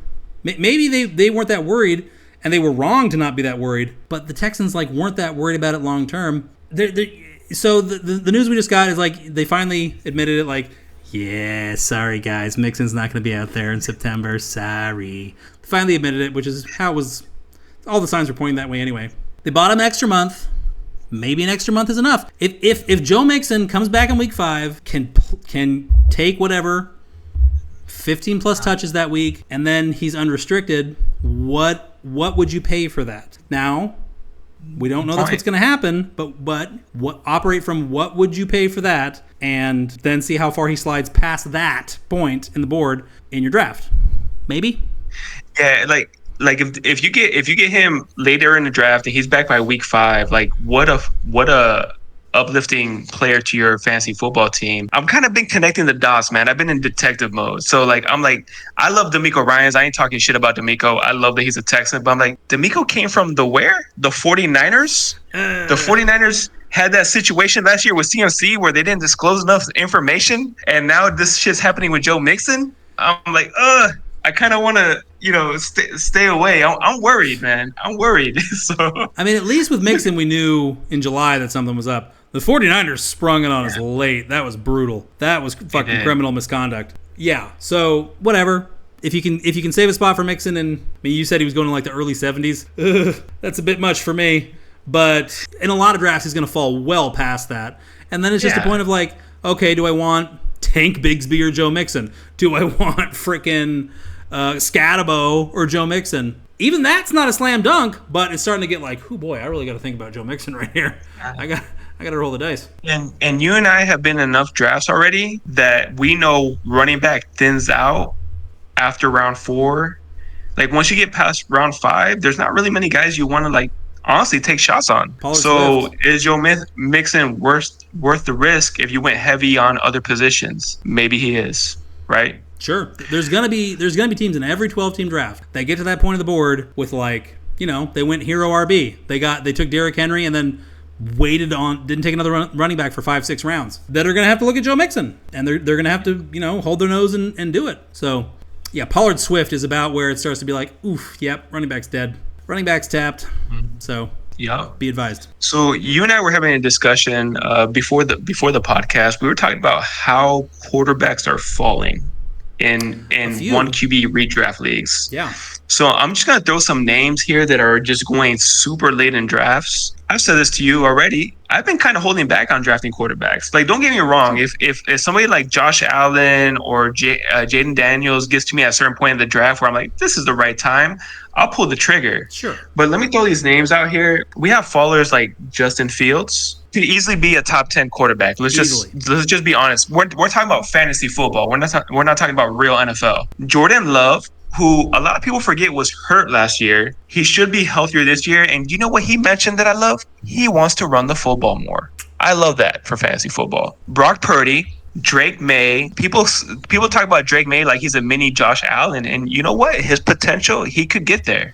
Maybe they weren't that worried, and they were wrong to not be that worried. But the Texans weren't that worried about it long term. So the news we just got is like they finally admitted it. Like, yeah, sorry guys, Mixon's not going to be out there in September. Sorry. Finally admitted it, which is how it was. All the signs were pointing that way anyway. They bought him an extra month. maybe an extra month is enough. If Joe Mixon comes back in week 5, can take whatever 15 plus touches that week, and then he's unrestricted, what would you pay for that? Now, we don't know that's what's going to happen, but what operate from what would you pay for that, and then see how far he slides past that point in the board in your draft. Maybe. Yeah, like if you get him later in the draft and he's back by week 5, like what a uplifting player to your fantasy football team. I've kind of been connecting the dots, man. I've been in detective mode. So I love D'Amico Ryans. I ain't talking shit about D'Amico. I love that he's a Texan, but I'm like, D'Amico came from the 49ers? The 49ers had that situation last year with CMC where they didn't disclose enough information, and now this shit's happening with Joe Mixon. I'm like, I kind of want to, stay away. I'm worried, man. I'm worried. So I mean, at least with Mixon, we knew in July that something was up. The 49ers sprung it on us late. That was brutal. That was fucking criminal misconduct. Yeah. So whatever. If you can save a spot for Mixon, and you said he was going in like the early 70s. That's a bit much for me. But in a lot of drafts, he's going to fall well past that. And then it's just a point of like, okay, do I want Tank Bigsby or Joe Mixon? Do I want freaking Scatabo or Joe Mixon? Even that's not a slam dunk, but it's starting to get like, oh boy, I really got to think about Joe Mixon right here. I got to roll the dice. And you and I have been in enough drafts already that we know running back thins out after round 4. Like once you get past round 5, there's not really many guys you want to like honestly take shots on. So is Joe Mixon worth the risk if you went heavy on other positions? Maybe he is, right? Sure. There's gonna be teams in every 12-team draft that get to that point of the board with like, they went hero RB. They took Derrick Henry and then didn't take another running back for 5-6 rounds. That are gonna have to look at Joe Mixon, and they're gonna have to hold their nose and do it. So yeah, Pollard Swift is about where it starts to be like, oof, yep, running back's dead. Running back's tapped. So yeah, be advised. So you and I were having a discussion before the podcast. We were talking about how quarterbacks are falling in 1 QB redraft leagues. Yeah. So I'm just gonna throw some names here that are just going super late in drafts. I've said this to you already. I've been kind of holding back on drafting quarterbacks. Like, don't get me wrong. If somebody like Josh Allen or Jaden Daniels gets to me at a certain point in the draft where I'm like, this is the right time, I'll pull the trigger. Sure. But let me throw these names out here. We have fallers like Justin Fields. Could easily be a top 10 quarterback. Let's just be honest. We're talking about fantasy football. We're not talking about real NFL. Jordan Love, who a lot of people forget was hurt last year. He should be healthier this year. And you know what he mentioned that I love? He wants to run the football more. I love that for fantasy football. Brock Purdy, Drake Maye. People talk about Drake Maye like he's a mini Josh Allen. And you know what? His potential, he could get there.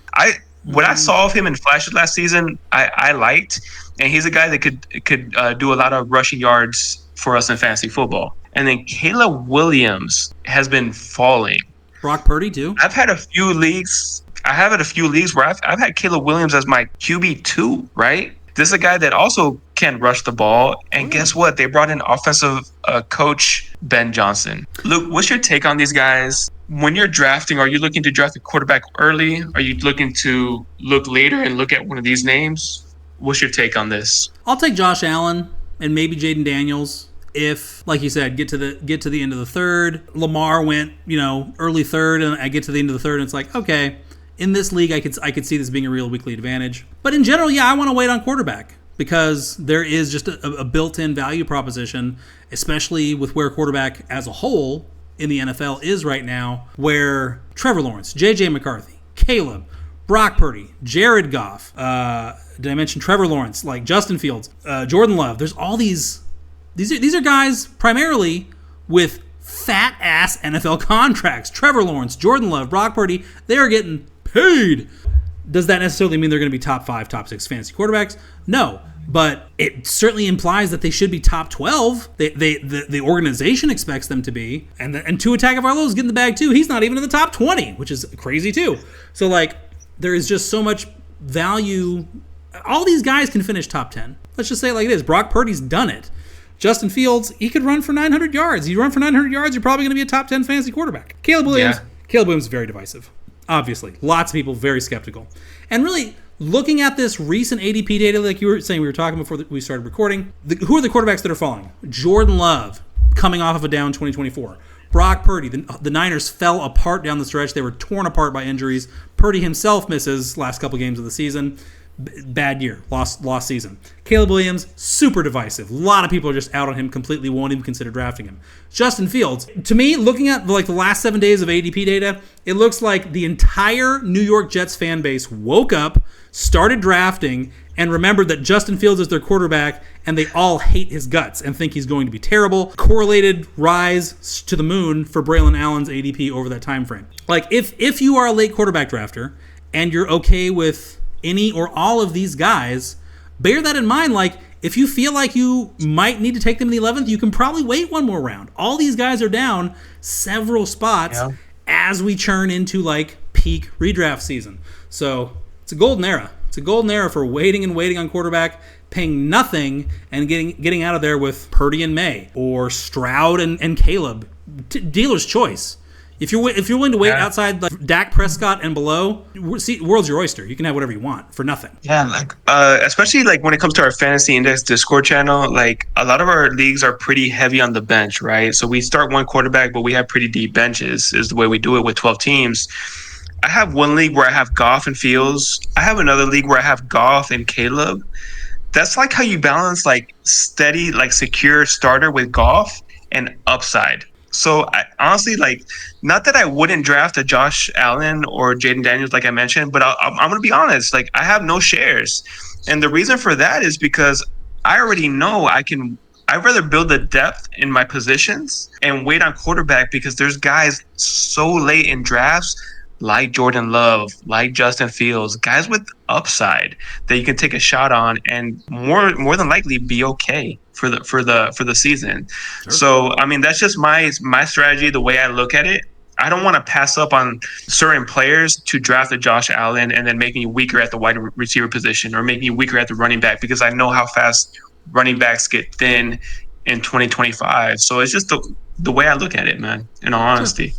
What I saw of him in flashes last season, I liked. And he's a guy that could do a lot of rushing yards for us in fantasy football. And then Caleb Williams has been falling. Brock Purdy too. I've had a few leagues where I've had Caleb Williams as my QB2, right? This is a guy that also can rush the ball. And guess what? They brought in offensive coach Ben Johnson. Luke, what's your take on these guys? When you're drafting, are you looking to draft a quarterback early? Are you looking to look later and look at one of these names? What's your take on this? I'll take Josh Allen and maybe Jaden Daniels. If, like you said, get to the end of the third. Lamar went, early third, and I get to the end of the third, and it's like, okay, in this league, I could see this being a real weekly advantage. But in general, yeah, I want to wait on quarterback because there is just a built-in value proposition, especially with where quarterback as a whole in the NFL is right now, where Trevor Lawrence, J.J. McCarthy, Caleb, Brock Purdy, Jared Goff, did I mention Trevor Lawrence, like Justin Fields, Jordan Love. There's all these are guys primarily with fat-ass NFL contracts. Trevor Lawrence, Jordan Love, Brock Purdy, they are getting paid. Does that necessarily mean they're going to be top 5, top 6 fantasy quarterbacks? No, but it certainly implies that they should be top 12. The organization expects them to be. And Tua Tagovailoa is getting the bag too. He's not even in the top 20, which is crazy too. So, there is just so much value. All these guys can finish top 10. Let's just say it like this. Brock Purdy's done it. Justin Fields, he could run for 900 yards. You run for 900 yards, you're probably going to be a top 10 fantasy quarterback. Caleb Williams is very divisive. Obviously. Lots of people very skeptical. And really, looking at this recent ADP data, like you were saying, we were talking before we started recording, who are the quarterbacks that are falling? Jordan Love, coming off of a down 2024. Brock Purdy, the Niners fell apart down the stretch. They were torn apart by injuries. Purdy himself misses last couple games of the season. Bad year, lost season. Caleb Williams, super divisive. A lot of people are just out on him completely, won't even consider drafting him. Justin Fields, to me, looking at like the last 7 days of ADP data, it looks like the entire New York Jets fan base woke up, started drafting, and remembered that Justin Fields is their quarterback, and they all hate his guts and think he's going to be terrible. Correlated rise to the moon for Braelon Allen's ADP over that time frame. Like, if you are a late quarterback drafter and you're okay with any or all of these guys, bear that in mind. Like, if you feel like you might need to take them in the 11th, you can probably wait one more round. All these guys are down several spots as we churn into like peak redraft season. So it's a golden era. It's a golden era for waiting on quarterback, paying nothing, and getting out of there with Purdy and Maye or Stroud and Caleb. Dealer's choice. If you're willing to wait outside like Dak Prescott and below, world's your oyster. You can have whatever you want for nothing. Yeah, like especially like when it comes to our Fantasy Index Discord channel, like a lot of our leagues are pretty heavy on the bench, right? So we start one quarterback, but we have pretty deep benches. Is the way we do it with 12 teams. I have one league where I have Goff and Fields. I have another league where I have Goff and Caleb. That's like how you balance like steady, like secure starter with Goff and upside. So I, honestly, like, not that I wouldn't draft a Josh Allen or Jayden Daniels, like I mentioned, but I'm going to be honest. Like, I have no shares. And the reason for that is because I already know I'd rather build the depth in my positions and wait on quarterback, because there's guys so late in drafts like Jordan Love, like Justin Fields, guys with upside that you can take a shot on and more than likely be okay for the season. Sure. So I mean, that's just my strategy, the way I look at it. I don't want to pass up on certain players to draft a Josh Allen and then make me weaker at the wide receiver position or make me weaker at the running back, because I know how fast running backs get thin in 2025. So it's just the way I look at it, man, in all honesty. Sure.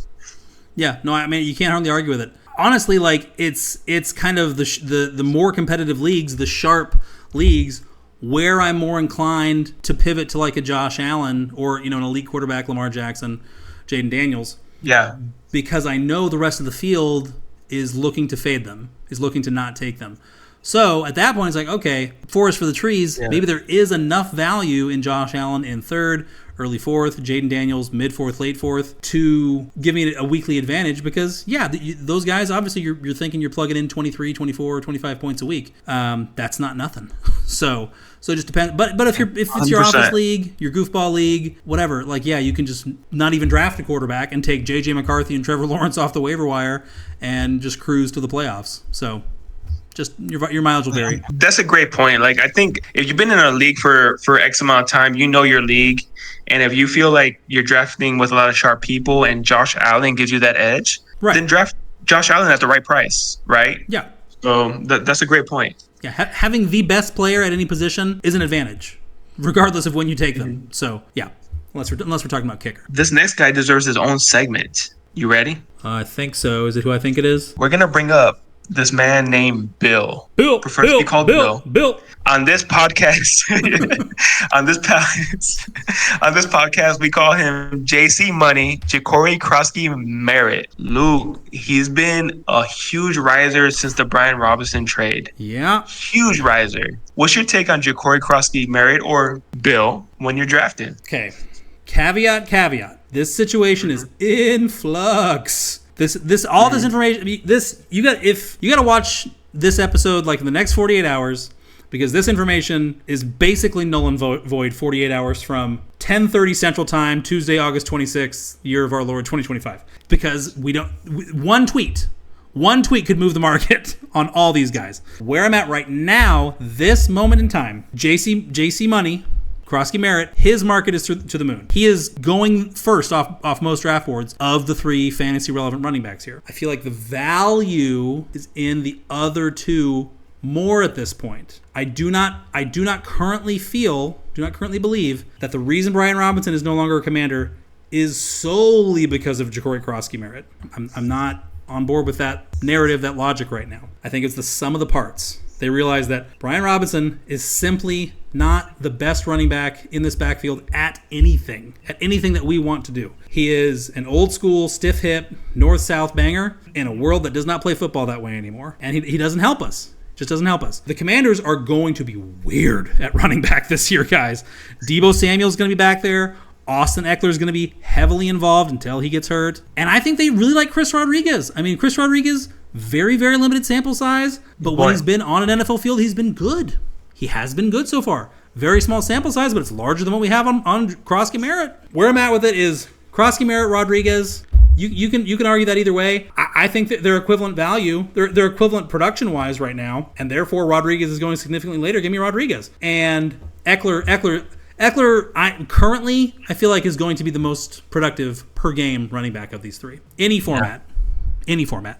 Yeah, no, I mean, you can't hardly argue with it. Honestly, like, it's kind of the more competitive leagues, the sharp leagues, where I'm more inclined to pivot to like a Josh Allen or, an elite quarterback, Lamar Jackson, Jayden Daniels. Yeah. Because I know the rest of the field is looking to fade them, is looking to not take them. So at that point, it's like, okay, forest for the trees. Yeah. Maybe there is enough value in Josh Allen in third, early fourth, Jayden Daniels mid fourth, late fourth, to give me a weekly advantage, because those guys, obviously you're thinking you're plugging in 23, 24, 25 points a week. That's not nothing. So it just depends. But if it's 100%. Your office league, your goofball league, whatever, like, yeah, you can just not even draft a quarterback and take JJ McCarthy and Trevor Lawrence off the waiver wire and just cruise to the playoffs. So just your mileage will vary. That's a great point. Like, I think if you've been in a league for X amount of time, you know your league. And if you feel like you're drafting with a lot of sharp people and Josh Allen gives you that edge, then draft Josh Allen at the right price, right? Yeah. So that's a great point. Yeah, having the best player at any position is an advantage, regardless of when you take them. Mm-hmm. So, yeah, unless we're talking about kicker. This next guy deserves his own segment. You ready? I think so. Is it who I think it is? We're going to bring up this man named Bill. Prefers to be called Bill. On this podcast, on this podcast, we call him JC Money, Jacory Croskey-Merritt. Luke, he's been a huge riser since the Brian Robinson trade. Yeah. Huge riser. What's your take on Jacory Croskey-Merritt or Bill when you're drafting? Okay. Caveat. This situation is in flux. This information. You got to watch this episode like in the next 48 hours, because this information is basically null and void 48 hours from 10:30 Central Time, Tuesday, August 26th, year of our Lord 2025. Because one tweet could move the market on all these guys. Where I'm at right now, this moment in time, JC Money, Croskey-Merritt, his market is to the moon. He is going first off most draft boards of the three fantasy relevant running backs here. I feel like the value is in the other two more at this point. I do not currently believe that the reason Brian Robinson is no longer a Commander is solely because of Jacory Croskey-Merritt. I'm not on board with that narrative, that logic right now. I think it's the sum of the parts. They realize that Brian Robinson is simply not the best running back in this backfield at anything that we want to do. He is an old school, stiff hip, north-south banger in a world that does not play football that way anymore. And he doesn't help us. Just doesn't help us. The Commanders are going to be weird at running back this year, guys. Deebo Samuel's going to be back there. Austin Ekeler is going to be heavily involved until he gets hurt. And I think they really like Chris Rodriguez. I mean, Chris Rodriguez, very, very limited sample size. But when he's been on an NFL field, he's been good. He has been good so far. Very small sample size, but it's larger than what we have on Croskey-Merritt. Where I'm at with it is Croskey-Merritt, Rodriguez. You can argue that either way. I think that they're equivalent value. They're equivalent production-wise right now, and therefore Rodriguez is going significantly later. Give me Rodriguez. And Ekeler, I feel like is going to be the most productive per game running back of these three. Any format.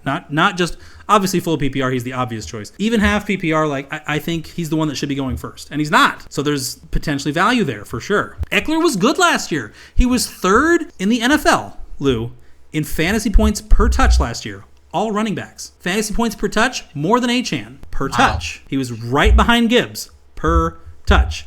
Not just obviously full PPR. He's the obvious choice. Even half PPR, I think he's the one that should be going first, and he's not. So there's potentially value there for sure. Ekeler was good last year. He was third in the NFL, Lou, in fantasy points per touch last year. All running backs. Fantasy points per touch, more than Achane per touch. He was right behind Gibbs per touch.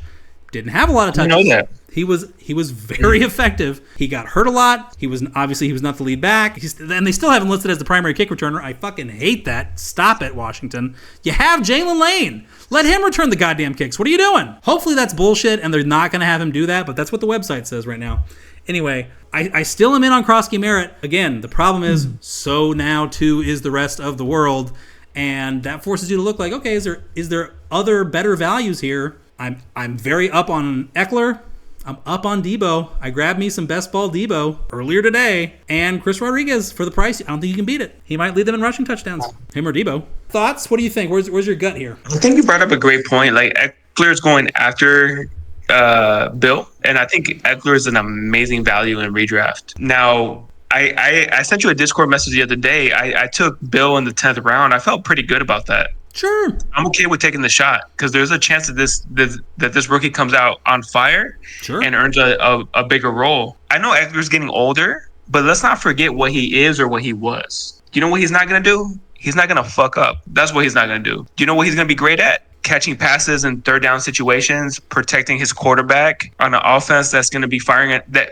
Didn't have a lot of touches. I know that. He was very effective. He got hurt a lot. He was not the lead back. And they still have him listed as the primary kick returner. I fucking hate that. Stop it, Washington. You have Jalen Lane. Let him return the goddamn kicks. What are you doing? Hopefully that's bullshit and they're not going to have him do that, but that's what the website says right now. Anyway, I still am in on Croskey-Merritt. Again, the problem is so now too is the rest of the world, and that forces you to look like, okay, is there other better values here? I'm very up on Ekeler. I'm up on Deebo. I grabbed me some best ball Deebo earlier today, and Chris Rodriguez for the price. I don't think you can beat it. He might lead them in rushing touchdowns. Him or Deebo. Thoughts? What do you think? Where's your gut here? I think you brought up a great point. Like Ekeler's going after Bill, and I think Ekeler is an amazing value in redraft. Now, I sent you a Discord message the other day. I took Bill in the 10th round. I felt pretty good about that. Sure. I'm okay with taking the shot because there's a chance that this rookie comes out on fire and earns a bigger role. I know Ekeler's getting older, but let's not forget what he is or what he was. You know what he's not going to do? He's not going to fuck up. That's what he's not going to do. Do you know what he's going to be great at? Catching passes in third down situations, protecting his quarterback on an offense that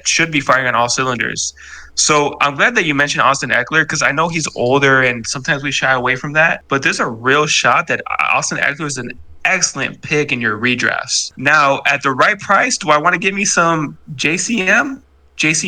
should be firing on all cylinders. So I'm glad that you mentioned Austin Ekeler because I know he's older and sometimes we shy away from that. But there's a real shot that Austin Ekeler is an excellent pick in your redrafts. Now, at the right price, do I want to give me some JC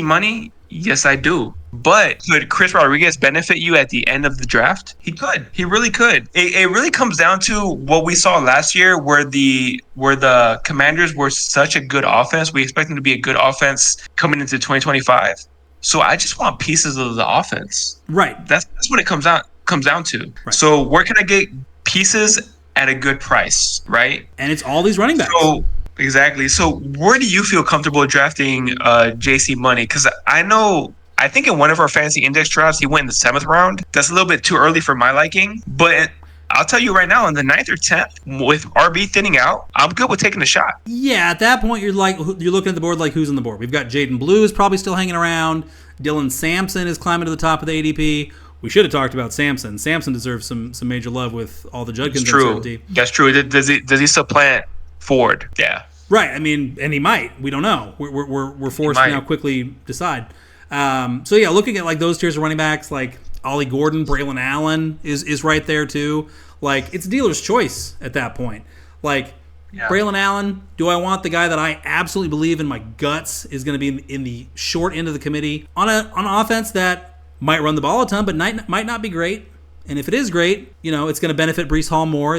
money? Yes, I do. But could Chris Rodriguez benefit you at the end of the draft? He could. He really could. It really comes down to what we saw last year where the Commanders were such a good offense. We expect them to be a good offense coming into 2025. So I just want pieces of the offense. Right. That's what it comes down to. Right. So where can I get pieces at a good price, right? And it's all these running backs. So exactly. So where do you feel comfortable drafting JC Money? Because I think in one of our fantasy index drafts, he went in the 7th round. That's a little bit too early for my liking. But I'll tell you right now, in the 9th or 10th, with RB thinning out, I'm good with taking a shot. Yeah, at that point, you're looking at the board like who's on the board. We've got Jaden Blue is probably still hanging around. Dylan Sampson is climbing to the top of the ADP. We should have talked about Sampson. Sampson deserves some major love with all the Judkins uncertainty. That's true. Does he supplant Ford? Yeah. Right. I mean, and he might. We don't know. We're forced to now quickly decide. So yeah, looking at like those tiers of running backs, like Ollie Gordon, Braelon Allen is right there too. Like it's dealer's choice at that point. Like Braelon Allen, do I want the guy that I absolutely believe in my guts is going to be in the short end of the committee on an offense that might run the ball a ton, but might not be great. And if it is great, it's going to benefit Breece Hall more.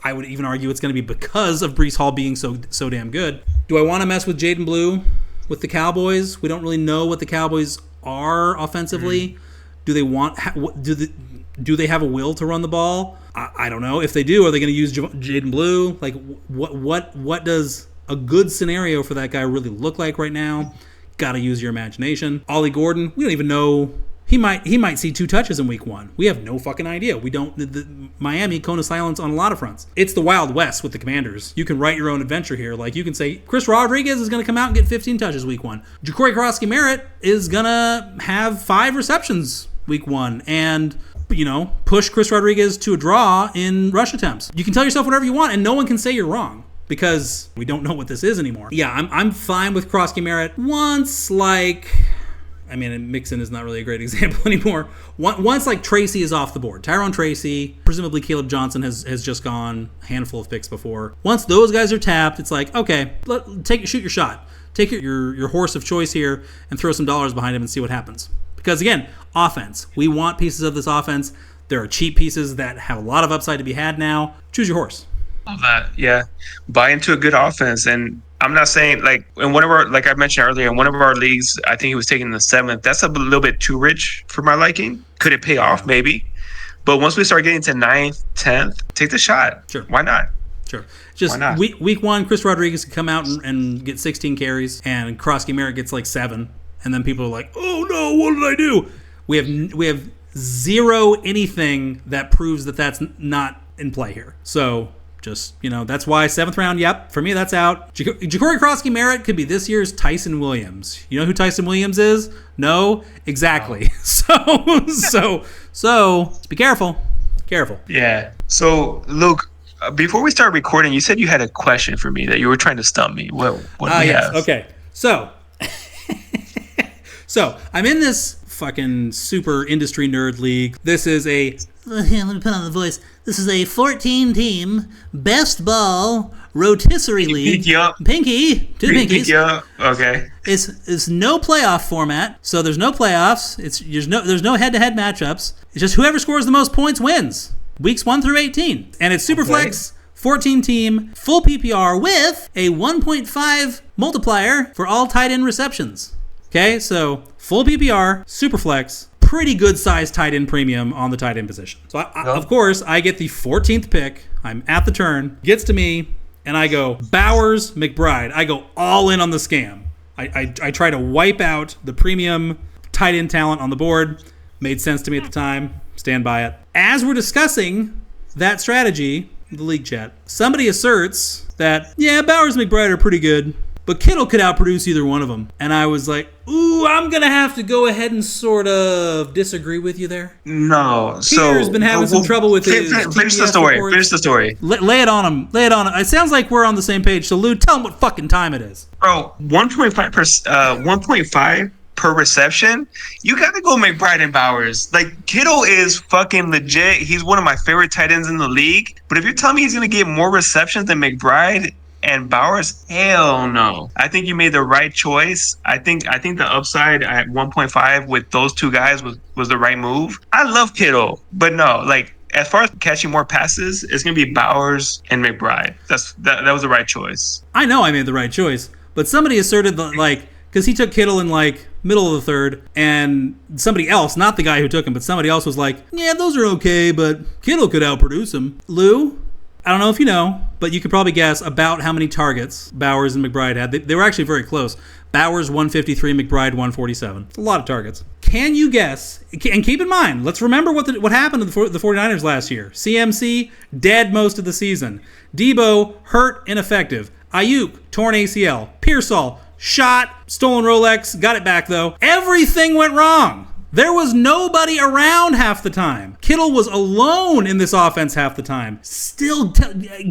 I would even argue it's going to be because of Breece Hall being so damn good. Do I want to mess with Jaden Blue with the Cowboys? We don't really know what the Cowboys are offensively. Do they have a will to run the ball? I don't know. If they do, are they going to use Jaden Blue? Like, what does a good scenario for that guy really look like right now? Got to use your imagination. Ollie Gordon, we don't even know. He might see 2 touches in week 1. We have no fucking idea. We don't. Miami, cone of silence on a lot of fronts. It's the Wild West with the Commanders. You can write your own adventure here. Like you can say Chris Rodriguez is going to come out and get 15 touches week 1. Jacory Croskey-Merritt is going to have 5 receptions week 1. And push Chris Rodriguez to a draw in rush attempts. You can tell yourself whatever you want, and no one can say you're wrong. Because we don't know what this is anymore. Yeah, I'm fine with Croskey-Merritt. Mixon is not really a great example anymore. Once Tracy is off the board, Tyrone Tracy, presumably Caleb Johnson has just gone a handful of picks before. Once those guys are tapped, it's like, okay, shoot your shot. Take your horse of choice here and throw some dollars behind him and see what happens. Because again, offense. We want pieces of this offense. There are cheap pieces that have a lot of upside to be had now. Choose your horse. Love that. Yeah. Buy into a good offense. And I'm not saying in one of our, like I mentioned earlier, in one of our leagues, I think he was taking the 7th. That's a little bit too rich for my liking. Could it pay off? Maybe. But once we start getting to 9th, 10th, take the shot. Sure. Why not? Sure. Just week 1, Chris Rodriguez can come out and get 16 carries, and Croskey-Merritt gets 7. And then people are like, oh no, what did I do? We have zero anything that proves that that's not in play here. So just, that's why 7th round, yep, for me that's out. Jacory Croskey-Merritt could be this year's Tyson Williams. You know who Tyson Williams is? No? Exactly. Oh. So be careful. Careful. Yeah. So, Luke, before we start recording, you said you had a question for me that you were trying to stump me. What do we have? Okay. So I'm in this fucking super industry nerd league. This is let me put on the voice. This is a 14-team best ball rotisserie league. Pinky. Two pinkies. Okay. It's no playoff format, so there's no playoffs. There's no head-to-head matchups. It's just whoever scores the most points wins. Weeks 1 through 18. And it's Superflex, 14-team, full PPR with a 1.5 multiplier for all tight end receptions. Okay, so full PPR, Superflex, pretty good sized tight end premium on the tight end position. So, of course, I get the 14th pick. I'm at the turn. Gets to me, and I go, Bowers, McBride. I go all in on the scam. I try to wipe out the premium tight end talent on the board. Made sense to me at the time. Stand by it. As we're discussing that strategy, the league chat, somebody asserts that, yeah, Bowers and McBride are pretty good, but Kittle could outproduce either one of them. And I was like, ooh, I'm going to have to go ahead and sort of disagree with you there. No. Peter's been having some trouble with his Finish the story. Finish the story. Lay it on him. Lay it on him. It sounds like we're on the same page. So, Lou, tell him what fucking time it is. Bro, 1.5 per reception. You got to go McBride and Bowers. Kittle is fucking legit. He's one of my favorite tight ends in the league. But if you're telling me he's going to get more receptions than McBride and Bowers, hell no. I think you made the right choice. I think the upside at 1.5 with those two guys was the right move. I love Kittle, but no, as far as catching more passes, it's gonna be Bowers and McBride. That was the right choice. I know I made the right choice, but somebody asserted that because he took Kittle in middle of the third, and somebody else, not the guy who took him, but somebody else was like, yeah, those are okay, but Kittle could outproduce him. Lou, I don't know if you know, but you could probably guess about how many targets Bowers and McBride had. They were actually very close. Bowers 153, McBride 147. It's a lot of targets. Can you guess? And keep in mind, let's remember what happened to the 49ers last year. CMC, dead most of the season. Debo, hurt, ineffective. Ayuk, torn ACL. Pearsall, shot, stolen Rolex, got it back though. Everything went wrong. There was nobody around half the time. Kittle was alone in this offense half the time. Still,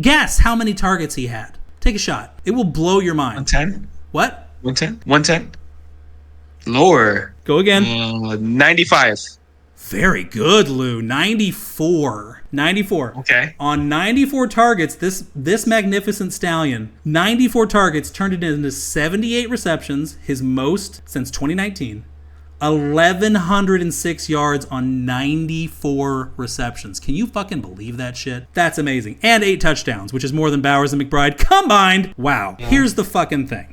guess how many targets he had. Take a shot. It will blow your mind. 110? What? 110? 110? Lower. Go again. 95. Very good, Lou. 94. 94. Okay. On 94 targets, this magnificent stallion, 94 targets, turned it into 78 receptions, his most since 2019. 1,106 yards on 94 receptions. Can you fucking believe that shit? That's amazing. And 8 touchdowns, which is more than Bowers and McBride combined. Wow. Yeah. Here's the fucking thing.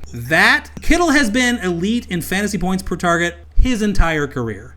Kittle has been elite in fantasy points per target his entire career.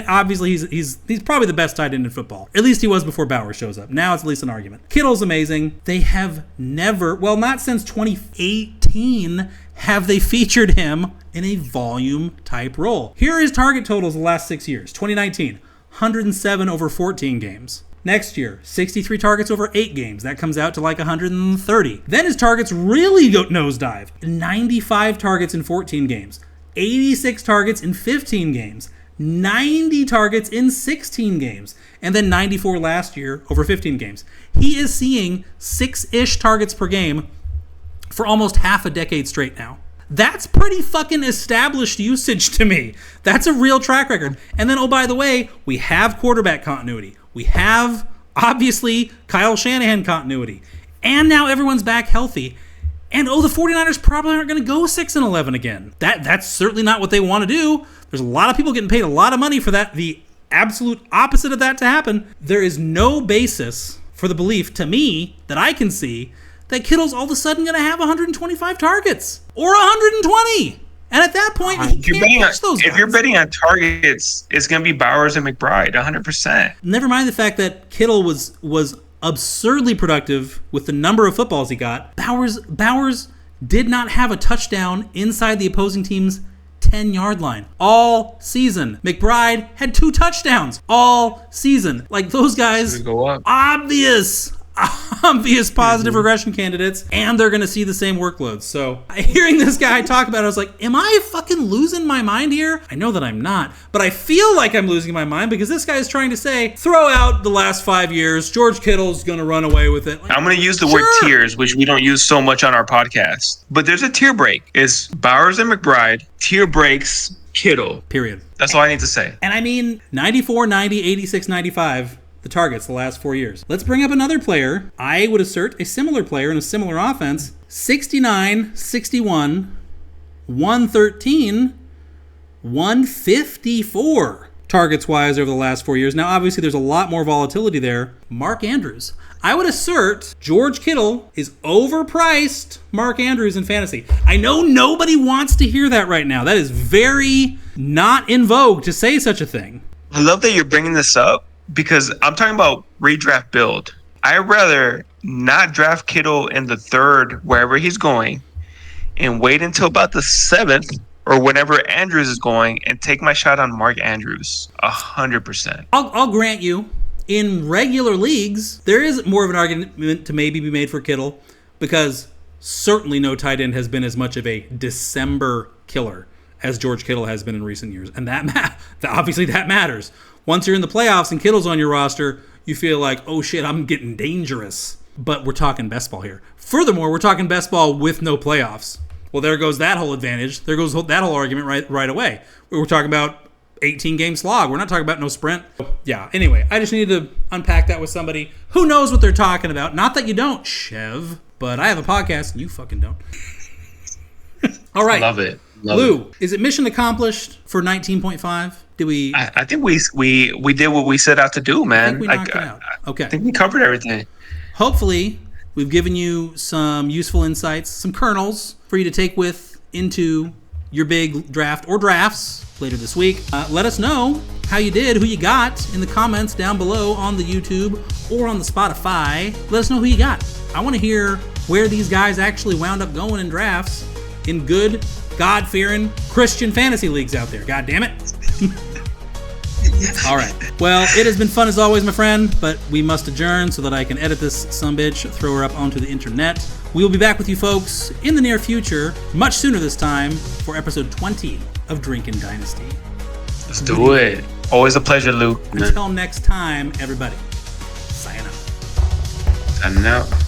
Obviously he's probably the best tight end in football. At least he was before Bowers shows up. Now it's at least an argument. Kittle's amazing. They have never, not since 2018, have they featured him in a volume type role. Here are his target totals the last 6 years. 2019, 107 over 14 games. Next year, 63 targets over 8 games. That comes out to 130. Then his targets really go nosedive. 95 targets in 14 games. 86 targets in 15 games. 90 targets in 16 games, and then 94 last year over 15 games. He is seeing 6-ish targets per game for almost half a decade straight now. That's pretty fucking established usage to me. That's a real track record. And then, oh, by the way, we have quarterback continuity. We have, obviously, Kyle Shanahan continuity. And now everyone's back healthy. And, the 49ers probably aren't going to go 6-11 again. That's certainly not what they want to do. There's a lot of people getting paid a lot of money for that. The absolute opposite of that to happen. There is no basis for the belief, to me, that I can see, that Kittle's all of a sudden going to have 125 targets. Or 120. And at that point, he can't catch those guys. If you're betting on targets, it's going to be Bowers and McBride, 100%. Never mind the fact that Kittle was absurdly productive with the number of footballs he got. Bowers did not have a touchdown inside the opposing team's 10-yard line all season. McBride had 2 touchdowns all season. Like, those guys, obvious positive regression candidates, and they're going to see the same workloads. So hearing this guy talk about it, I was like, am I fucking losing my mind here? I know that I'm not, but I feel like I'm losing my mind because this guy is trying to say, throw out the last 5 years. George Kittle's going to run away with it. Like, I'm going to use the word tiers, which we don't use so much on our podcast. But there's a tier break. It's Bowers and McBride. Tier breaks Kittle. Period. That's all I need to say. And I mean, 94, 90, 86, 95. The targets the last 4 years. Let's bring up another player. I would assert a similar player in a similar offense. 69, 61, 113, 154 targets-wise over the last 4 years. Now, obviously, there's a lot more volatility there. Mark Andrews. I would assert George Kittle is overpriced Mark Andrews in fantasy. I know nobody wants to hear that right now. That is very not in vogue to say such a thing. I love that you're bringing this up, because I'm talking about redraft build. I'd rather not draft Kittle in the 3rd, wherever he's going, and wait until about the 7th or whenever Andrews is going and take my shot on Mark Andrews 100%. I'll grant you, in regular leagues, there is more of an argument to maybe be made for Kittle, because certainly no tight end has been as much of a December killer as George Kittle has been in recent years. And obviously that matters. Once you're in the playoffs and Kittle's on your roster, you feel like, oh shit, I'm getting dangerous. But we're talking best ball here. Furthermore, we're talking best ball with no playoffs. Well, there goes that whole advantage. There goes that whole argument right away. We're talking about 18-game slog. We're not talking about no sprint. Yeah, anyway, I just needed to unpack that with somebody who knows what they're talking about. Not that you don't, Chev, but I have a podcast and you fucking don't. All right. Love it. Lou, is it mission accomplished for 19.5? Did we? I think we did what we set out to do, man. I think we knocked it out. Okay. I think we covered everything. Hopefully, we've given you some useful insights, some kernels for you to take with into your big draft or drafts later this week. Let us know how you did, who you got in the comments down below on the YouTube or on the Spotify. Let us know who you got. I want to hear where these guys actually wound up going in drafts in good, God-fearing Christian fantasy leagues out there. God damn it. All right. Well, it has been fun as always, my friend, but we must adjourn so that I can edit this sumbitch, throw her up onto the internet. We will be back with you folks in the near future, much sooner this time, for episode 20 of Drinkin Dynasty. Let's do it. Always a pleasure, Luke. Until next time, everybody. Sign out. Signing out.